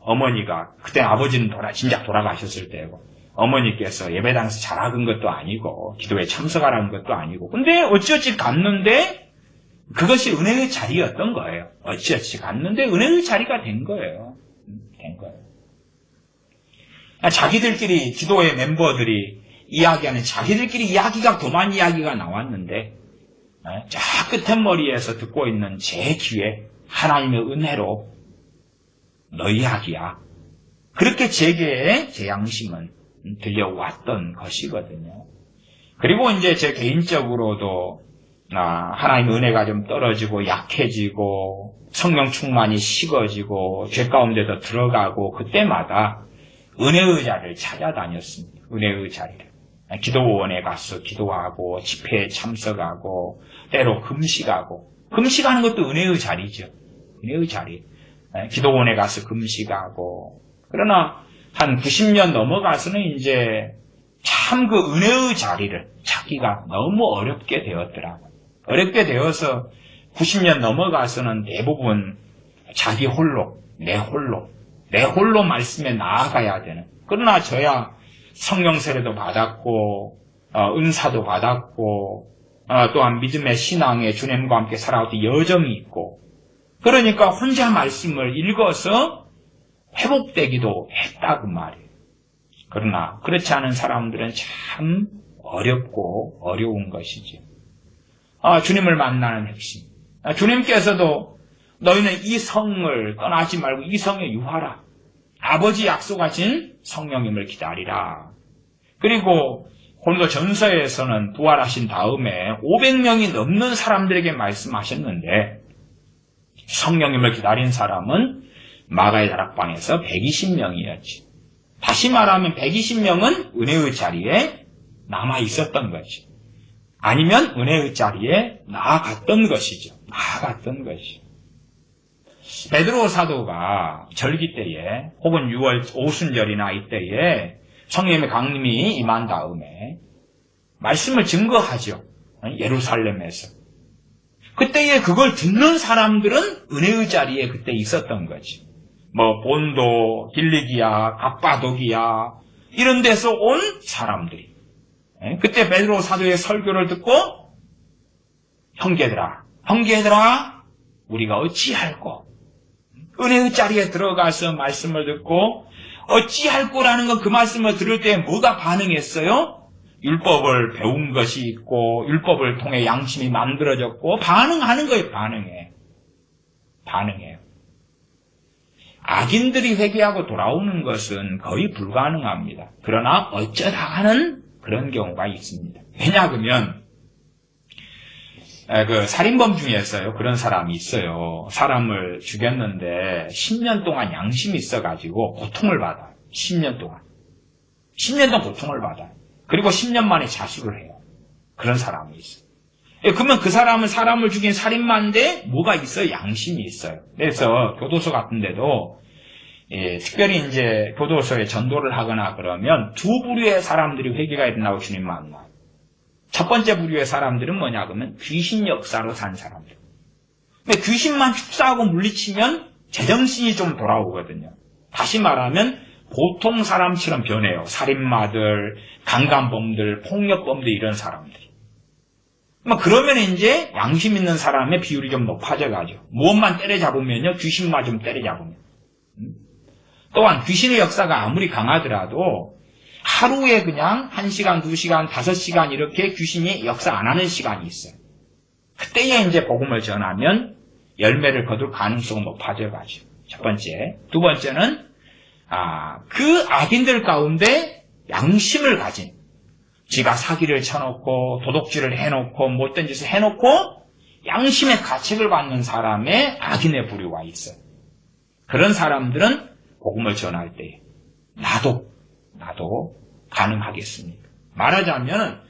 어머니가 그때 아버지는 진작 돌아가셨을 때고 어머니께서 예배당에서 자락은 것도 아니고 기도에 참석하라는 것도 아니고 근데 어찌어찌 갔는데 그것이 은혜의 자리였던 거예요. 어찌어찌 갔는데 은혜의 자리가 된 거예요. 된 거예요. 자기들끼리 기도회 멤버들이 이야기하는 자기들끼리 이야기가 교만 이야기가 나왔는데 저 끝머리에서 듣고 있는 제 귀에 하나님의 은혜로 너 이야기야. 그렇게 제게 제 양심은 들려왔던 것이거든요. 그리고 이제 제 개인적으로도 하나님의 은혜가 좀 떨어지고 약해지고 성령 충만이 식어지고 죄 가운데도 들어가고 그때마다 은혜의 자리를 찾아다녔습니다. 은혜의 자리를. 기도원에 가서 기도하고 집회에 참석하고 때로 금식하고 금식하는 것도 은혜의 자리죠. 은혜의 자리. 기도원에 가서 금식하고 그러나 한 90년 넘어가서는 이제 참 그 은혜의 자리를 찾기가 너무 어렵게 되었더라고요. 어렵게 되어서 90년 넘어가서는 대부분 자기 홀로, 내 홀로 말씀에 나아가야 되는. 그러나 저야 성령 세례도 받았고 은사도 받았고 또한 믿음의 신앙에 주님과 함께 살아왔던 여정이 있고 그러니까 혼자 말씀을 읽어서 회복되기도 했다고 말이에요. 그러나 그렇지 않은 사람들은 참 어렵고 어려운 것이죠. 주님을 만나는 핵심. 주님께서도 너희는 이 성을 떠나지 말고 이 성에 유하라. 아버지 약속하신 성령님을 기다리라. 그리고 고린도 전서에서는 부활하신 다음에 500명이 넘는 사람들에게 말씀하셨는데 성령님을 기다린 사람은 마가의 다락방에서 120명이었지. 다시 말하면 120명은 은혜의 자리에 남아 있었던 거지. 아니면 은혜의 자리에 나아갔던 것이죠. 나아갔던 것이죠. 베드로 사도가 절기 때에 혹은 6월 오순절이나 이때에 성령의 강림이 임한 다음에 말씀을 증거하죠. 예루살렘에서. 그때에 그걸 듣는 사람들은 은혜의 자리에 그때 있었던 거지. 본도, 길리기야, 갑바도기야 이런 데서 온 사람들이 그때 베드로 사도의 설교를 듣고 형제들아 우리가 어찌할꼬 은혜의 자리에 들어가서 말씀을 듣고 어찌할꼬라는 건 그 말씀을 들을 때 뭐가 반응했어요? 율법을 배운 것이 있고 율법을 통해 양심이 만들어졌고 반응하는 거예요. 반응해요. 악인들이 회개하고 돌아오는 것은 거의 불가능합니다. 그러나 어쩌다 하는 그런 경우가 있습니다. 왜냐하면 그 살인범 중에서요 그런 사람이 있어요. 사람을 죽였는데 10년 동안 양심이 있어가지고 고통을 받아요. 10년 동안 고통을 받아요. 그리고 10년 만에 자수를 해요. 그런 사람이 있어요. 그러면 그 사람은 사람을 죽인 살인마인데 뭐가 있어요? 양심이 있어요. 그래서 교도소 같은 데도 특별히 이제 교도소에 전도를 하거나 그러면 두 부류의 사람들이 회개가 일어나고 주님 만나요. 첫 번째 부류의 사람들은 뭐냐 그러면 귀신 역사로 산 사람들. 근데 귀신만 축사하고 물리치면 제정신이 좀 돌아오거든요. 다시 말하면 보통 사람처럼 변해요. 살인마들, 강간범들, 폭력범들 이런 사람들이. 그러면 이제 양심 있는 사람의 비율이 좀 높아져 가죠. 무엇만 때려잡으면요. 귀신만 좀 때려잡으면. 또한 귀신의 역사가 아무리 강하더라도 하루에 그냥 1시간, 2시간, 5시간 이렇게 귀신이 역사 안 하는 시간이 있어요. 그때에 이제 복음을 전하면 열매를 거둘 가능성은 높아져 가죠. 첫 번째. 두 번째는 그 악인들 가운데 양심을 가진 지가 사기를 쳐놓고 도둑질을 해놓고 못된 짓을 해놓고 양심의 가책을 받는 사람의 악인의 부류가 있어요. 그런 사람들은 복음을 전할 때 나도 가능하겠습니까? 말하자면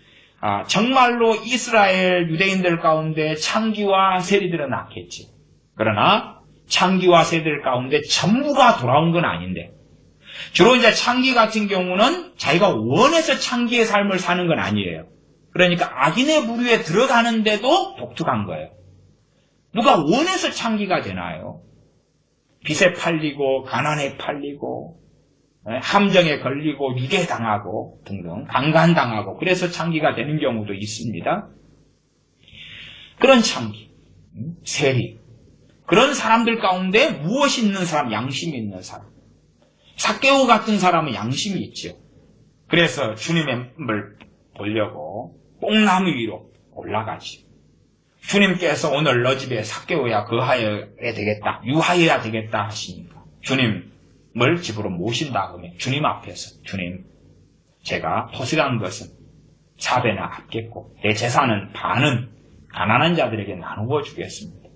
정말로 이스라엘 유대인들 가운데 창기와 세리들은 낳겠지. 그러나 창기와 세리들 가운데 전부가 돌아온 건 아닌데 주로 이제 창기 같은 경우는 자기가 원해서 창기의 삶을 사는 건 아니에요. 그러니까 악인의 부류에 들어가는데도 독특한 거예요. 누가 원해서 창기가 되나요? 빚에 팔리고 가난에 팔리고 함정에 걸리고 유괴당하고 등등 강간당하고 그래서 창기가 되는 경우도 있습니다. 그런 창기, 세리, 그런 사람들 가운데 무엇이 있는 사람? 양심이 있는 사람. 삭개오 같은 사람은 양심이 있죠. 그래서 주님을 보려고 뽕나무 위로 올라가지. 주님께서 오늘 너 집에 삭개오야 거하여야 되겠다, 유하여야 되겠다 하시니까 주님을 집으로 모신다 그러면 주님 앞에서 주님, 제가 토식한 것은 4배나 갚겠고 내 재산은 반은 가난한 자들에게 나누어 주겠습니다.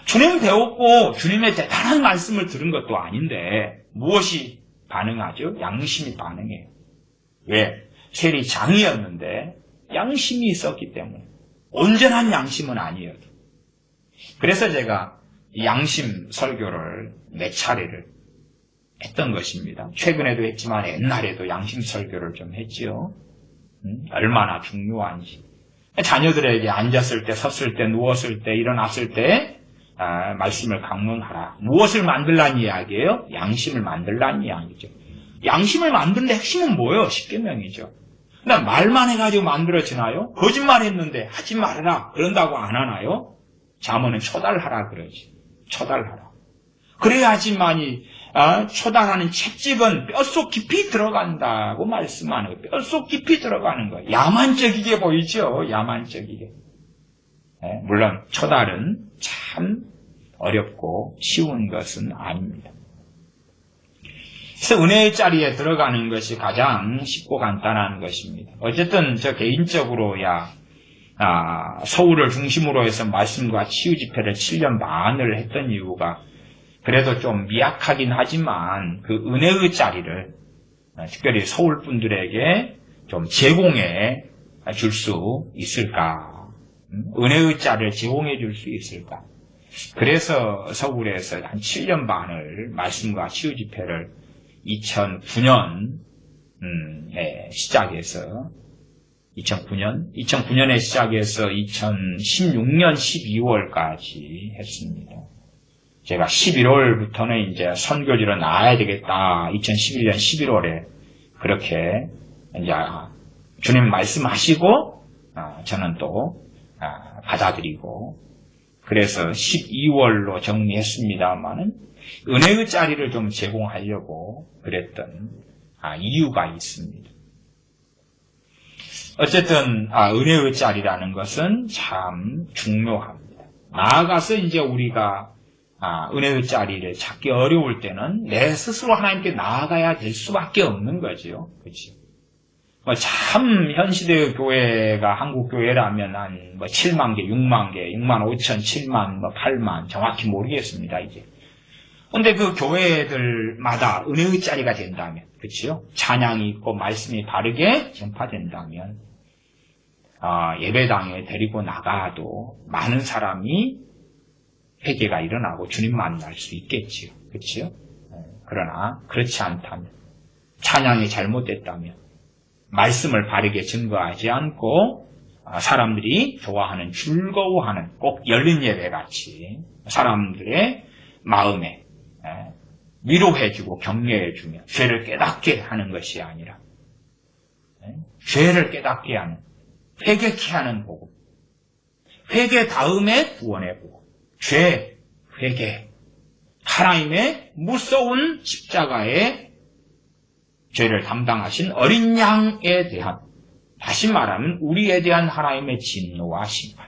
주님 배웠고 주님의 대단한 말씀을 들은 것도 아닌데 무엇이 반응하죠? 양심이 반응해요. 왜? 세리 장이었는데 양심이 있었기 때문에. 온전한 양심은 아니어도. 그래서 제가 양심 설교를 몇 차례를 했던 것입니다. 최근에도 했지만 옛날에도 양심 설교를 좀 했지요. 얼마나 중요한지. 자녀들에게 앉았을 때, 섰을 때, 누웠을 때, 일어났을 때 말씀을 강론하라. 무엇을 만들란 이야기예요? 양심을 만들란 이야기죠. 양심을 만드는 핵심은 뭐예요? 십계명이죠. 그러니까 말만 해가지고 만들어지나요? 거짓말했는데 하지 말아라 그런다고 안 하나요? 잠언은 초달하라 그러지. 초달하라. 그래야지만이 초달하는 채찍은 뼛속 깊이 들어간다고 말씀하는 거예요. 뼛속 깊이 들어가는 거예요. 야만적이게 보이죠? 야만적이게. 물론 초달은 참 어렵고 쉬운 것은 아닙니다. 그래서 은혜의 자리에 들어가는 것이 가장 쉽고 간단한 것입니다. 어쨌든 저 개인적으로야 서울을 중심으로 해서 말씀과 치유 집회를 7년 반을 했던 이유가 그래도 좀 미약하긴 하지만 그 은혜의 자리를 특별히 서울 분들에게 좀 제공해 줄 수 있을까? 은혜의 자리를 제공해 줄 수 있을까? 그래서 서울에서 한 7년 반을 말씀과 치유 집회를 2009년에 시작해서 2009년에 시작해서 2016년 12월까지 했습니다. 제가 11월부터는 이제 선교지로 나와야 되겠다. 2011년 11월에 그렇게 이제 주님 말씀하시고 저는 또 받아들이고 그래서 12월로 정리했습니다만은 은혜의 자리를 좀 제공하려고 그랬던 이유가 있습니다. 어쨌든 은혜의 자리라는 것은 참 중요합니다. 나아가서 이제 우리가 은혜의 자리를 찾기 어려울 때는 내 스스로 하나님께 나아가야 될 수밖에 없는 거죠. 그렇죠? 참 현시대의 교회가 한국 교회라면 한 7만 개, 6만 개, 6만 5천, 7만, 8만 정확히 모르겠습니다. 이제. 근데 그 교회들마다 은혜의 자리가 된다면, 그렇죠? 찬양이 있고 말씀이 바르게 전파된다면 예배당에 데리고 나가도 많은 사람이 회개가 일어나고 주님 만날 수 있겠지요. 그렇죠? 그러나 그렇지 않다면, 찬양이 잘못됐다면, 말씀을 바르게 증거하지 않고 사람들이 좋아하는, 즐거워하는 꼭 열린 예배같이 사람들의 마음에 위로해주고 격려해주며 죄를 깨닫게 하는 것이 아니라 죄를 깨닫게 하는, 회개케 하는 복음, 회개 다음에 구원의 복음, 죄, 회개, 하나님의 무서운 십자가의 죄를 담당하신 어린 양에 대한, 다시 말하면 우리에 대한 하나님의 진노와 심판,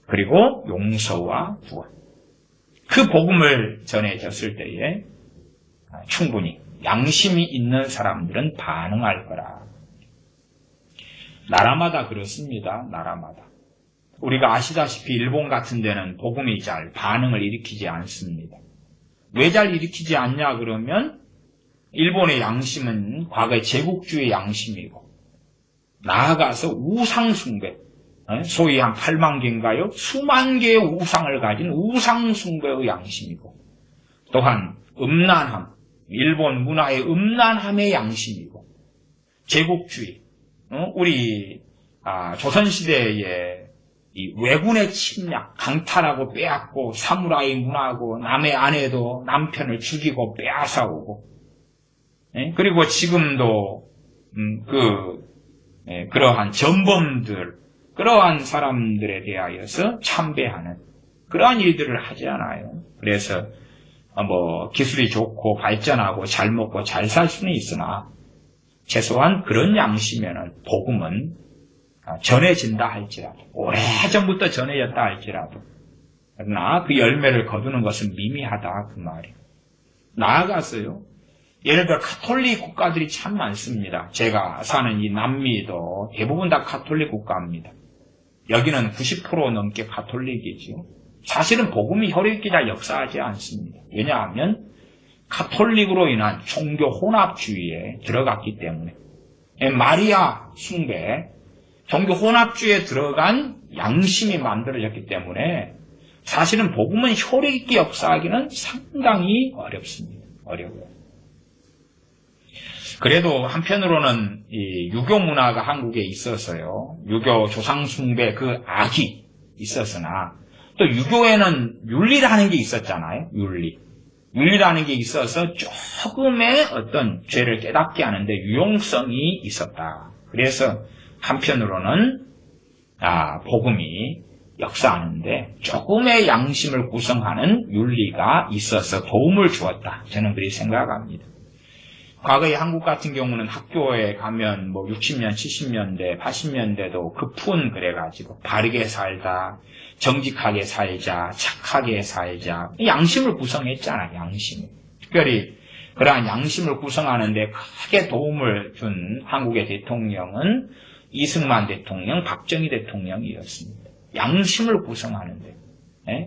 그리고 용서와 구원, 그 복음을 전해졌을 때에 충분히 양심이 있는 사람들은 반응할 거라. 나라마다 그렇습니다. 나라마다. 우리가 아시다시피 일본 같은 데는 복음이 잘 반응을 일으키지 않습니다. 왜 잘 일으키지 않냐 그러면 일본의 양심은 과거의 제국주의 양심이고, 나아가서 우상숭배, 소위 한 8만 개인가요? 수만 개의 우상을 가진 우상숭배의 양심이고, 또한 음란함, 일본 문화의 음란함의 양심이고, 제국주의, 우리 조선시대의 이 왜군의 침략, 강탈하고 빼앗고 사무라이 문화고 남의 아내도 남편을 죽이고 빼앗아오고 그리고 지금도 그러한 전범들, 그러한 사람들에 대하여서 참배하는 그러한 일들을 하지 않아요. 그래서 기술이 좋고 발전하고 잘 먹고 잘 살 수는 있으나 최소한 그런 양심에는 복음은 전해진다 할지라도, 오래전부터 전해졌다 할지라도, 그러나 그 열매를 거두는 것은 미미하다 그 말이에요. 나아가서요, 예를 들어 가톨릭 국가들이 참 많습니다. 제가 사는 이 남미도 대부분 다 가톨릭 국가입니다. 여기는 90% 넘게 가톨릭이지요. 사실은 복음이 혈액이 잘 역사하지 않습니다. 왜냐하면 가톨릭으로 인한 종교 혼합주의에 들어갔기 때문에, 마리아 숭배, 종교 혼합주의에 들어간 양심이 만들어졌기 때문에 사실은 복음은 효력 있게 역사하기는 상당히 어렵습니다. 어려워요. 그래도 한편으로는 이 유교 문화가 한국에 있어서요, 유교 조상 숭배 그 악이 있었으나 또 유교에는 윤리라는 게 있었잖아요. 윤리라는 게 있어서 조금의 어떤 죄를 깨닫게 하는데 유용성이 있었다. 그래서 한편으로는 복음이 역사하는데 조금의 양심을 구성하는 윤리가 있어서 도움을 주었다. 저는 그렇게 생각합니다. 과거에 한국 같은 경우는 학교에 가면 60년, 70년대, 80년대도 급훈 그래가지고 바르게 살다, 정직하게 살자, 착하게 살자, 양심을 구성했잖아, 양심을. 특별히 그러한 양심을 구성하는데 크게 도움을 준 한국의 대통령은 이승만 대통령, 박정희 대통령이었습니다. 양심을 구성하는데,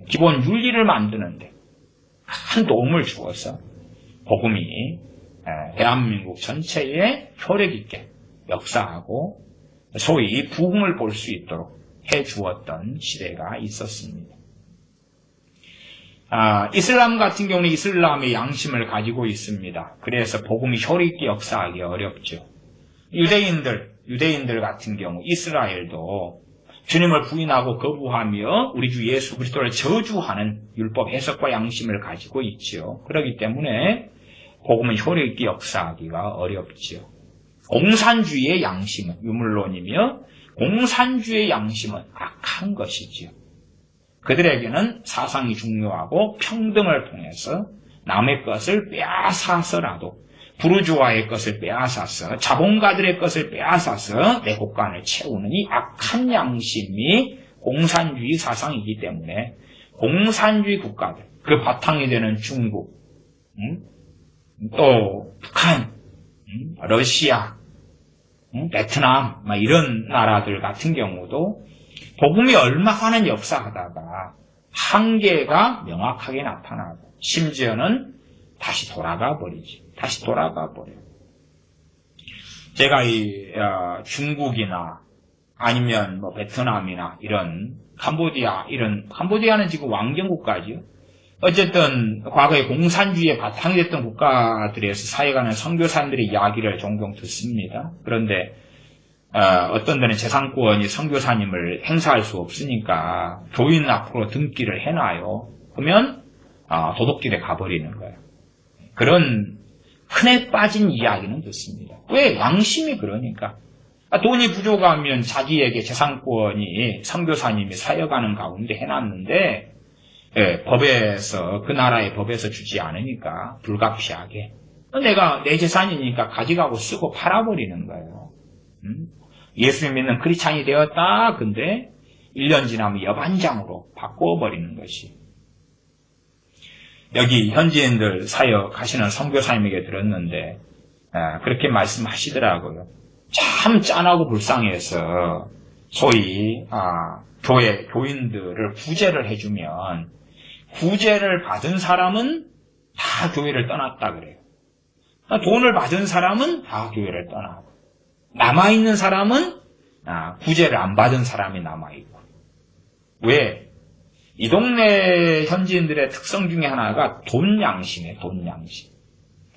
기본 윤리를 만드는데 큰 도움을 주어서 복음이 대한민국 전체에 효력 있게 역사하고 소위 부흥을 볼 수 있도록 해주었던 시대가 있었습니다. 이슬람 같은 경우는 이슬람의 양심을 가지고 있습니다. 그래서 복음이 효력 있게 역사하기 어렵죠. 유대인들 같은 경우 이스라엘도 주님을 부인하고 거부하며 우리 주 예수 그리스도를 저주하는 율법 해석과 양심을 가지고 있지요. 그렇기 때문에 복음은 효력 있게 역사하기가 어렵지요. 공산주의의 양심은 유물론이며 공산주의의 양심은 악한 것이지요. 그들에게는 사상이 중요하고 평등을 통해서 남의 것을 빼앗아서라도 부르주아의 것을 빼앗아서 자본가들의 것을 빼앗아서 내 곳간을 채우는 이 악한 양심이 공산주의 사상이기 때문에 공산주의 국가들, 그 바탕이 되는 중국, 또 북한, 러시아, 베트남 이런 나라들 같은 경우도 복음이 얼마나 역사하다가 한계가 명확하게 나타나고 심지어는 다시 돌아가 버리지. 다시 돌아가 버려요. 제가 중국이나 아니면 베트남이나 이런 캄보디아는 지금 왕정국가지요. 어쨌든 과거에 공산주의의 바탕이 됐던 국가들에서 사역하는 선교사님들의 이야기를 종종 듣습니다. 그런데 어떤 데는 재산권이 선교사님을 행사할 수 없으니까 교인 앞으로 등기를 해놔요. 그러면 도둑질에 가버리는 거예요. 그런 흔해 빠진 이야기는 듣습니다. 왜? 양심이 그러니까. 돈이 부족하면 자기에게 재산권이 선교사님이 사역하는 가운데 해놨는데 법에서 그 나라의 법에서 주지 않으니까 불가피하게 내가 내 재산이니까 가져가고 쓰고 팔아버리는 거예요. 예수님 믿는 크리스찬이 되었다. 근데 1년 지나면 여반장으로 바꿔버리는 것이. 여기 현지인들 사역하시는 선교사님에게 들었는데 그렇게 말씀하시더라고요. 참 짠하고 불쌍해서 소위 교회 교인들을 구제를 해주면 구제를 받은 사람은 다 교회를 떠났다 그래요. 돈을 받은 사람은 다 교회를 떠나고 남아있는 사람은 구제를 안 받은 사람이 남아있고. 왜? 이 동네 현지인들의 특성 중에 하나가 돈 양심이에요. 돈 양심.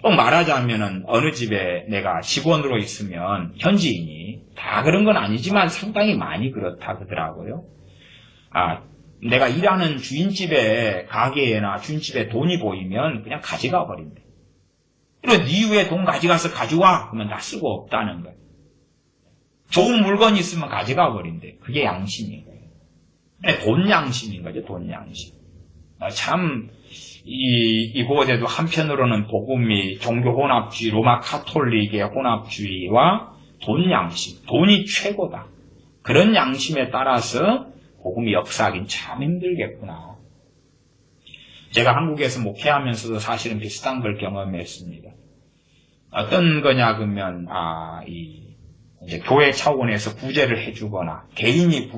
또 말하자면은 어느 집에 내가 직원으로 있으면 현지인이 다 그런 건 아니지만 상당히 많이 그렇다 그러더라고요. 내가 일하는 주인집에 가게나 주인집에 돈이 보이면 그냥 가져가 버린대. 그리고 네 위에 돈 가져가서 가져와. 그러면 다 쓰고 없다는 거예요. 좋은 물건 있으면 가져가 버린대. 그게 양심인 거예요. 돈 양심인 거죠. 돈 양심. 참 이곳에도 한편으로는 복음이 종교 혼합주의, 로마 카톨릭의 혼합주의와 돈 양심, 돈이 최고다. 그런 양심에 따라서 복음이 역사하긴 참 힘들겠구나. 제가 한국에서 목회하면서도 사실은 비슷한 걸 경험했습니다. 어떤 거냐 그러면 이제 교회 차원에서 구제를 해주거나 개인이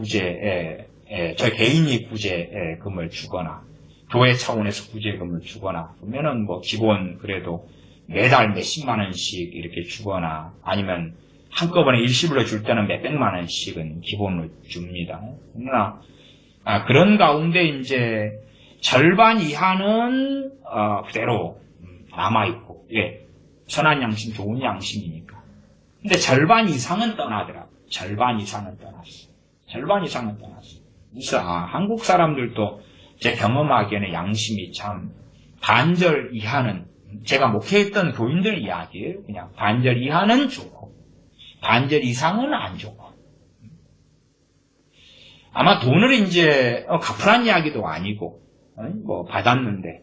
구제금을 주거나 교회 차원에서 구제금을 주거나 그러면은 뭐 기본 그래도 매달 몇십만 원씩 이렇게 주거나 아니면 한꺼번에 일시불로 줄 때는 몇백만 원씩은 기본으로 줍니다. 그러나 그런 가운데 이제 절반 이하는 그대로 남아있고, 예, 선한 양심, 좋은 양심이니까. 근데 절반 이상은 떠나더라고요. 절반 이상은 떠났어요. 그래서 한국 사람들도 제 경험하기에는 양심이 참 반절 이하는, 제가 목회했던 교인들 이야기예요. 그냥 반절 이하는 좋고 반절 이상은 안 좋고. 아마 돈을 이제 갚으란 이야기도 아니고 뭐 받았는데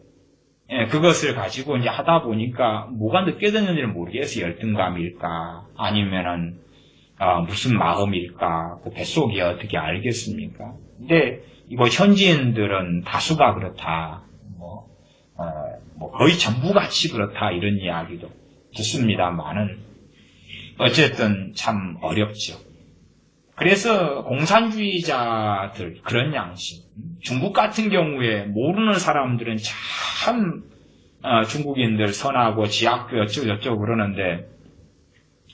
그것을 가지고 이제 하다 보니까 뭐가 느껴졌는지는 모르겠어요. 열등감일까 아니면은 무슨 마음일까 그 뱃속이 어떻게 알겠습니까? 근데 이거 현지인들은 다수가 그렇다. 뭐 거의 전부같이 그렇다 이런 이야기도 듣습니다만은 어쨌든 참 어렵죠. 그래서 공산주의자들 그런 양심, 중국 같은 경우에 모르는 사람들은 참 중국인들 선하고 지학교 어쩌고 그러는데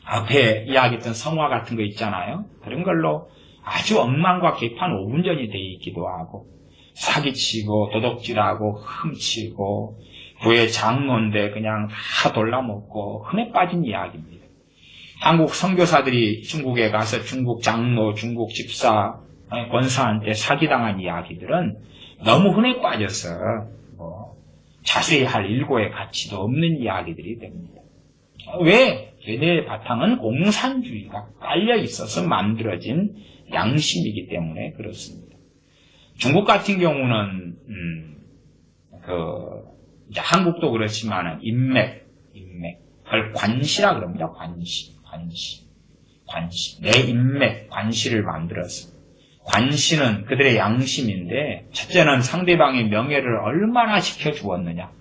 앞에 이야기했던 성화 같은 거 있잖아요. 그런 걸로 아주 엉망과 개판 오분전이 돼 있기도 하고 사기치고 도둑질하고 훔치고 교회 장로인데 그냥 다 돌라먹고 흔해 빠진 이야기입니다. 한국 선교사들이 중국에 가서 중국 장로, 중국 집사, 권사한테 사기당한 이야기들은 너무 흔해 빠져서 자세히 할 일고의 가치도 없는 이야기들이 됩니다. 왜? 걔네의 바탕은 공산주의가 깔려 있어서 만들어진 양심이기 때문에 그렇습니다. 중국 같은 경우는 이제 한국도 그렇지만은 인맥, 그걸 관시라 그럽니다. 관시. 내 인맥, 관시를 만들어서. 관시는 그들의 양심인데, 첫째는 상대방의 명예를 얼마나 지켜주었느냐.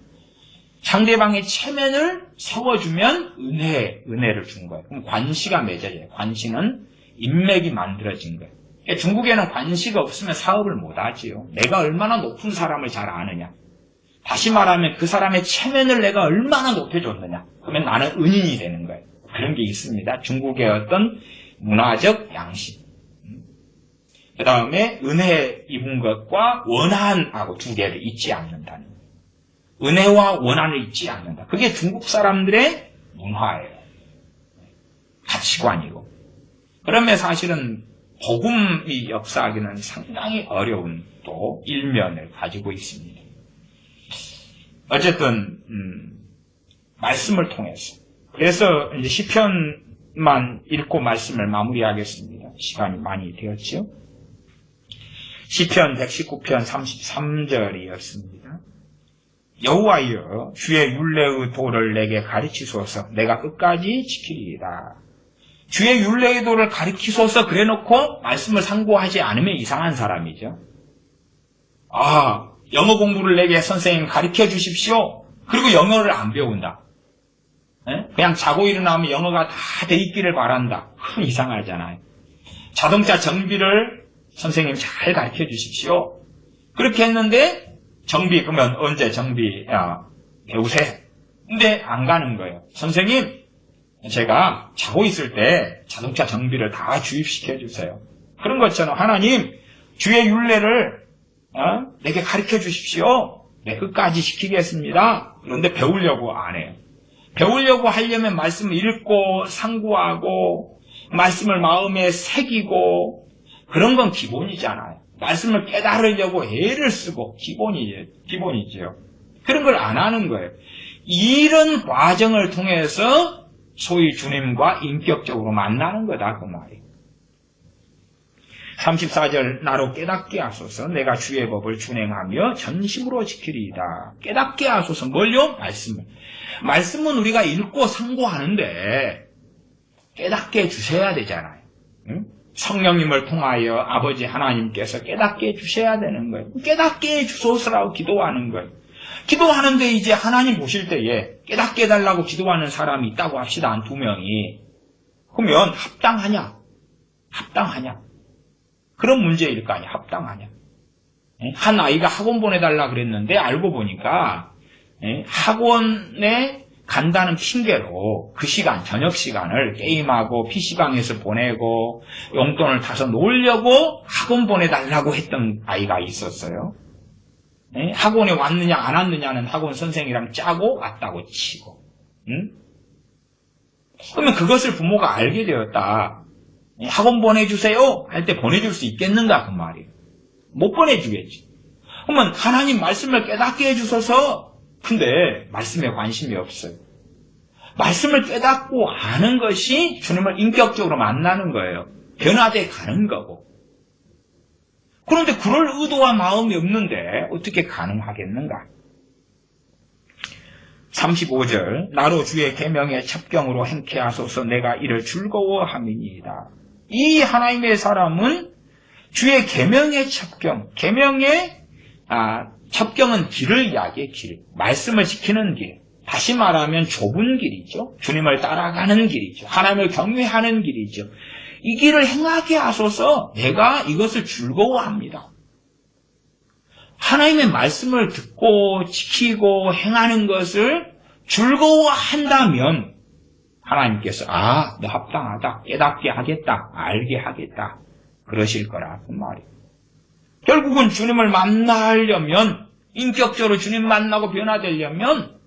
상대방의 체면을 세워주면 은혜를 준 거예요. 그럼 관시가 맺어져요. 관시는 인맥이 만들어진 거예요. 그러니까 중국에는 관시가 없으면 사업을 못 하지요. 내가 얼마나 높은 사람을 잘 아느냐. 다시 말하면 그 사람의 체면을 내가 얼마나 높여줬느냐. 그러면 나는 은인이 되는 거예요. 그런 게 있습니다. 중국의 어떤 문화적 양심. 그 다음에 은혜 입은 것과 원한하고 두 개를 잊지 않는다는 거예요. 은혜와 원한을 잊지 않는다. 그게 중국 사람들의 문화예요. 가치관이고. 그러면 사실은 복음이 역사하기는 상당히 어려운 또 일면을 가지고 있습니다. 어쨌든 말씀을 통해서 그래서 이제 시편만 읽고 말씀을 마무리하겠습니다. 시간이 많이 되었죠. 시편 119편 33절이었습니다. 여호와여 주의 율례의 도를 내게 가르치소서 내가 끝까지 지키리이다. 주의 율례의 도를 가르치소서 그래놓고 말씀을 상고하지 않으면 이상한 사람이죠. 영어 공부를 내게 선생님 가르쳐 주십시오. 그리고 영어를 안 배운다. 그냥 자고 일어나면 영어가 다 돼 있기를 바란다. 그럼 이상하잖아요. 자동차 정비를 선생님 잘 가르쳐 주십시오. 그렇게 했는데 정비 그러면 언제 정비 배우세요. 근데 안 가는 거예요. 선생님 제가 자고 있을 때 자동차 정비를 다 주입시켜 주세요. 그런 것처럼 하나님 주의 율례를 내게 가르쳐 주십시오. 내 끝까지 지키겠습니다. 그런데 배우려고 안 해요. 배우려고 하려면 말씀을 읽고 상고하고 말씀을 마음에 새기고 그런 건 기본이잖아요. 말씀을 깨달으려고 애를 쓰고 기본이죠. 그런 걸 안 하는 거예요. 이런 과정을 통해서 소위 주님과 인격적으로 만나는 거다 그 말이에요. 34절 나로 깨닫게 하소서 내가 주의 법을 준행하며 전심으로 지키리이다. 깨닫게 하소서 뭘요? 말씀을. 말씀은 우리가 읽고 상고하는데 깨닫게 해주셔야 되잖아요. 응? 성령님을 통하여 아버지 하나님께서 깨닫게 해주셔야 되는 거예요. 깨닫게 해주소서라고 기도하는 거예요. 기도하는데 이제 하나님 보실 때에 깨닫게 해달라고 기도하는 사람이 있다고 합시다. 한 2명이. 그러면 합당하냐? 합당하냐? 그런 문제일 거 아니야. 합당하냐? 한 아이가 학원 보내달라 그랬는데 알고 보니까 학원에 간다는 핑계로 그 시간, 저녁 시간을 게임하고 PC방에서 보내고 용돈을 타서 놀려고 학원 보내달라고 했던 아이가 있었어요. 학원에 왔느냐 안 왔느냐는 학원 선생이랑 짜고 왔다고 치고. 그러면 그것을 부모가 알게 되었다. 학원 보내주세요 할 때 보내줄 수 있겠는가 그 말이에요. 못 보내주겠지. 그러면 하나님 말씀을 깨닫게 해주셔서 근데 말씀에 관심이 없어요. 말씀을 깨닫고 아는 것이 주님을 인격적으로 만나는 거예요. 변화돼 가는 거고. 그런데 그럴 의도와 마음이 없는데 어떻게 가능하겠는가? 35절 나로 주의 계명의 첩경으로 행케 하소서 내가 이를 즐거워함이니이다. 이 하나님의 사람은 주의 계명의 첩경, 계명의 첩경은 길을 이야기해 길, 말씀을 지키는 길. 다시 말하면 좁은 길이죠. 주님을 따라가는 길이죠. 하나님을 경외하는 길이죠. 이 길을 행하게 하소서 내가 이것을 즐거워합니다. 하나님의 말씀을 듣고 지키고 행하는 것을 즐거워한다면 하나님께서 너 합당하다, 깨닫게 하겠다, 알게 하겠다 그러실 거라 그 말이에요. 결국은 주님을 만나려면 인격적으로 주님 만나고 변화되려면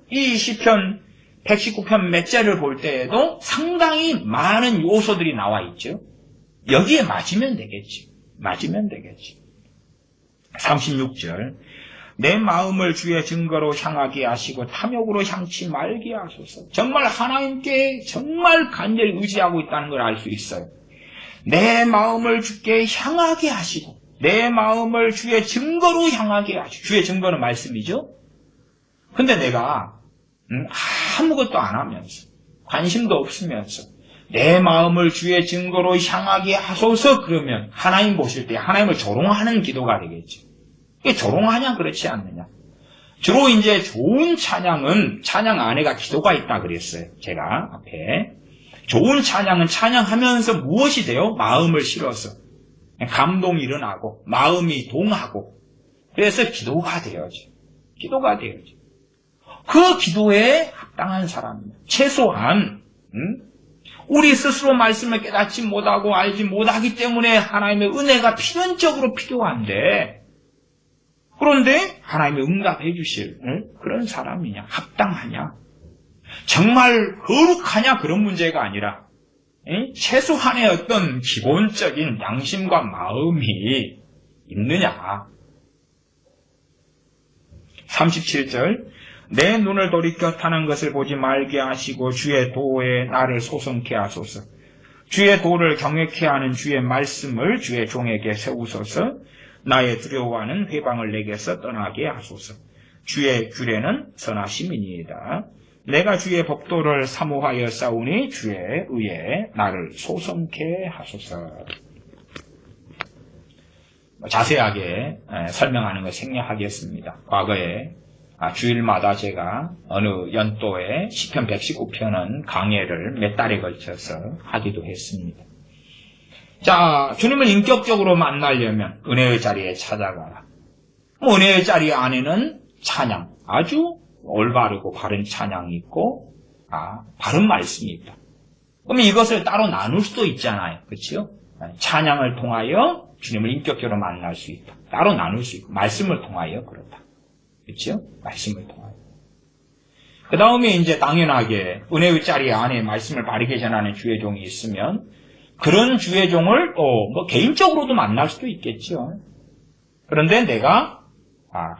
이 시편 119편 몇 절을 볼 때에도 상당히 많은 요소들이 나와 있죠. 여기에 맞으면 되겠지. 맞으면 되겠지. 36절 내 마음을 주의 증거로 향하게 하시고 탐욕으로 향치 말게 하소서. 정말 하나님께 정말 간절히 의지하고 있다는 걸 알 수 있어요. 내 마음을 주께 향하게 하시고 내 마음을 주의 증거로 향하게 하시고. 주의 증거는 말씀이죠. 근데 내가 아무것도 안 하면서 관심도 없으면서 내 마음을 주의 증거로 향하게 하소서 그러면 하나님 보실 때 하나님을 조롱하는 기도가 되겠죠. 이게 조롱하냐 그렇지 않느냐. 주로 이제 좋은 찬양은 찬양 안에가 기도가 있다 그랬어요. 제가 앞에. 좋은 찬양은 찬양하면서 무엇이 돼요? 마음을 실어서. 감동이 일어나고 마음이 동하고 그래서 기도가 되어져. 기도가 되어져. 그 기도에 합당한 사람입니다. 최소한 우리 스스로 말씀을 깨닫지 못하고 알지 못하기 때문에 하나님의 은혜가 필연적으로 필요한데 그런데 하나님이 응답해 주실 그런 사람이냐? 합당하냐? 정말 거룩하냐? 그런 문제가 아니라 최소한의 어떤 기본적인 양심과 마음이 있느냐? 37절 내 눈을 돌이켜 타는 것을 보지 말게 하시고 주의 도에 나를 소성케 하소서. 주의 도를 경외케 하는 주의 말씀을 주의 종에게 세우소서. 나의 두려워하는 회방을 내게서 떠나게 하소서. 주의 규례는 선하심이니이다. 내가 주의 법도를 사모하여 싸우니 주의 의에 나를 소성케 하소서. 자세하게 설명하는 것 생략하겠습니다. 과거에 주일마다 제가 어느 연도에 시편 119편은 강해를 몇 달에 걸쳐서 하기도 했습니다. 자, 주님을 인격적으로 만나려면 은혜의 자리에 찾아가라. 은혜의 자리 안에는 찬양, 아주 올바르고 바른 찬양이 있고 바른 말씀이 있다. 그러면 이것을 따로 나눌 수도 있잖아요. 그렇죠? 찬양을 통하여 주님을 인격적으로 만날 수 있다. 따로 나눌 수 있고 말씀을 통하여 그렇다. 그렇죠? 말씀을 통하여. 그 다음에 이제 당연하게 은혜의 자리 안에 말씀을 바르게 전하는 주의 종이 있으면 그런 주의 종을 또 개인적으로도 만날 수도 있겠죠. 그런데 내가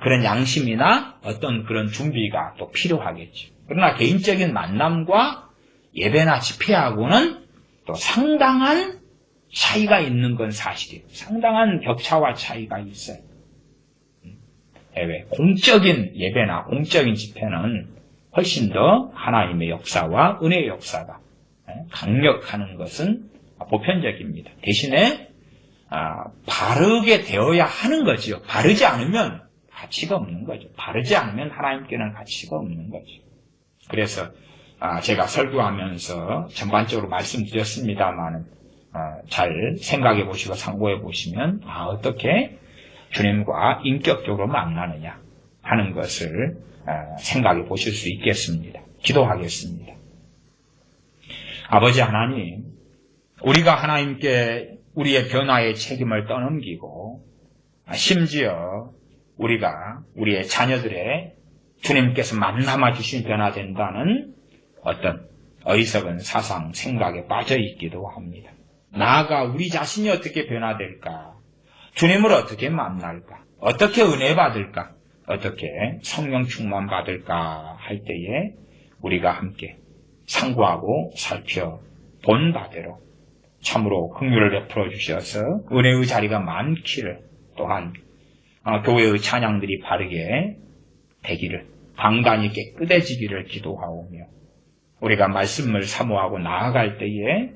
그런 양심이나 어떤 그런 준비가 또 필요하겠죠. 그러나 개인적인 만남과 예배나 집회하고는 또 상당한 차이가 있는 건 사실이에요. 상당한 격차와 차이가 있어요. 공적인 예배나 공적인 집회는 훨씬 더 하나님의 역사와 은혜의 역사가 강력하는 것은 보편적입니다. 대신에 바르게 되어야 하는 거지요. 바르지 않으면 가치가 없는 거죠. 바르지 않으면 하나님께는 가치가 없는 거죠. 그래서 제가 설교하면서 전반적으로 말씀드렸습니다만 잘 생각해 보시고 상고해 보시면 어떻게 주님과 인격적으로 만나느냐 하는 것을 생각해 보실 수 있겠습니다. 기도하겠습니다. 아버지 하나님, 우리가 하나님께 우리의 변화의 책임을 떠넘기고 심지어 우리가 우리의 자녀들의 주님께서 만남아 주신 변화된다는 어떤 어리석은 사상, 생각에 빠져 있기도 합니다. 나아가 우리 자신이 어떻게 변화될까? 주님을 어떻게 만날까? 어떻게 은혜 받을까? 어떻게 성령 충만 받을까 할 때에 우리가 함께 상고하고 살펴 본 바대로 참으로 긍휼을 베풀어 주셔서 은혜의 자리가 많기를, 또한 교회의 찬양들이 바르게 되기를, 방단이 깨끗해지기를 기도하오며, 우리가 말씀을 사모하고 나아갈 때에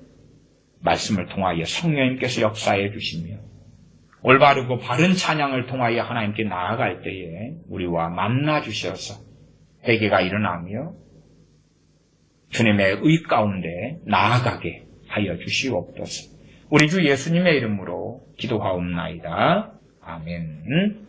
말씀을 통하여 성령님께서 역사해 주시며, 올바르고 바른 찬양을 통하여 하나님께 나아갈 때에 우리와 만나 주셔서 회개가 일어나며 주님의 의 가운데 나아가게 하여 주시옵소서. 우리 주 예수님의 이름으로 기도하옵나이다. 아멘.